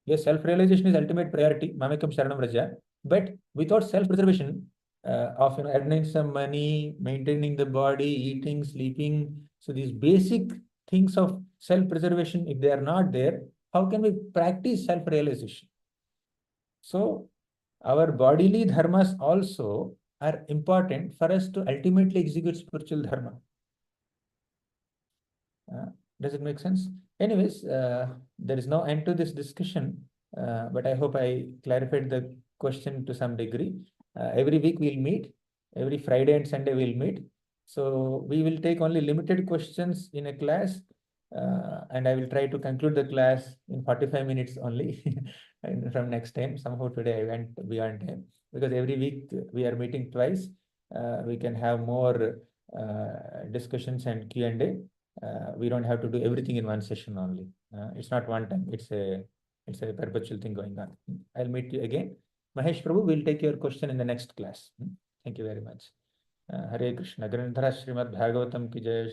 S1: Yes, self-realization is ultimate priority, Mamekam Sharanam Raja, but without self-preservation of earning some money, maintaining the body, eating, sleeping, so these basic things of self-preservation, if they are not there, how can we practice self-realization? So our bodily dharmas also are important for us to ultimately execute spiritual dharma. Does it make sense? Anyways, there is no end to this discussion, but I hope I clarified the question to some degree. Every week we'll meet, every Friday and Sunday we'll meet. So we will take only limited questions in a class, and I will try to conclude the class in 45 minutes only from next time. Somehow today I went beyond time, because every week we are meeting twice. We can have more discussions and Q&A. We don't have to do everything in one session only. It's not one time. It's a perpetual thing going on. I'll meet you again. Mahesh Prabhu will take your question in the next class. Thank you very much. Hare Krishna. Grandhara Srimad Bhagavatam ki jai.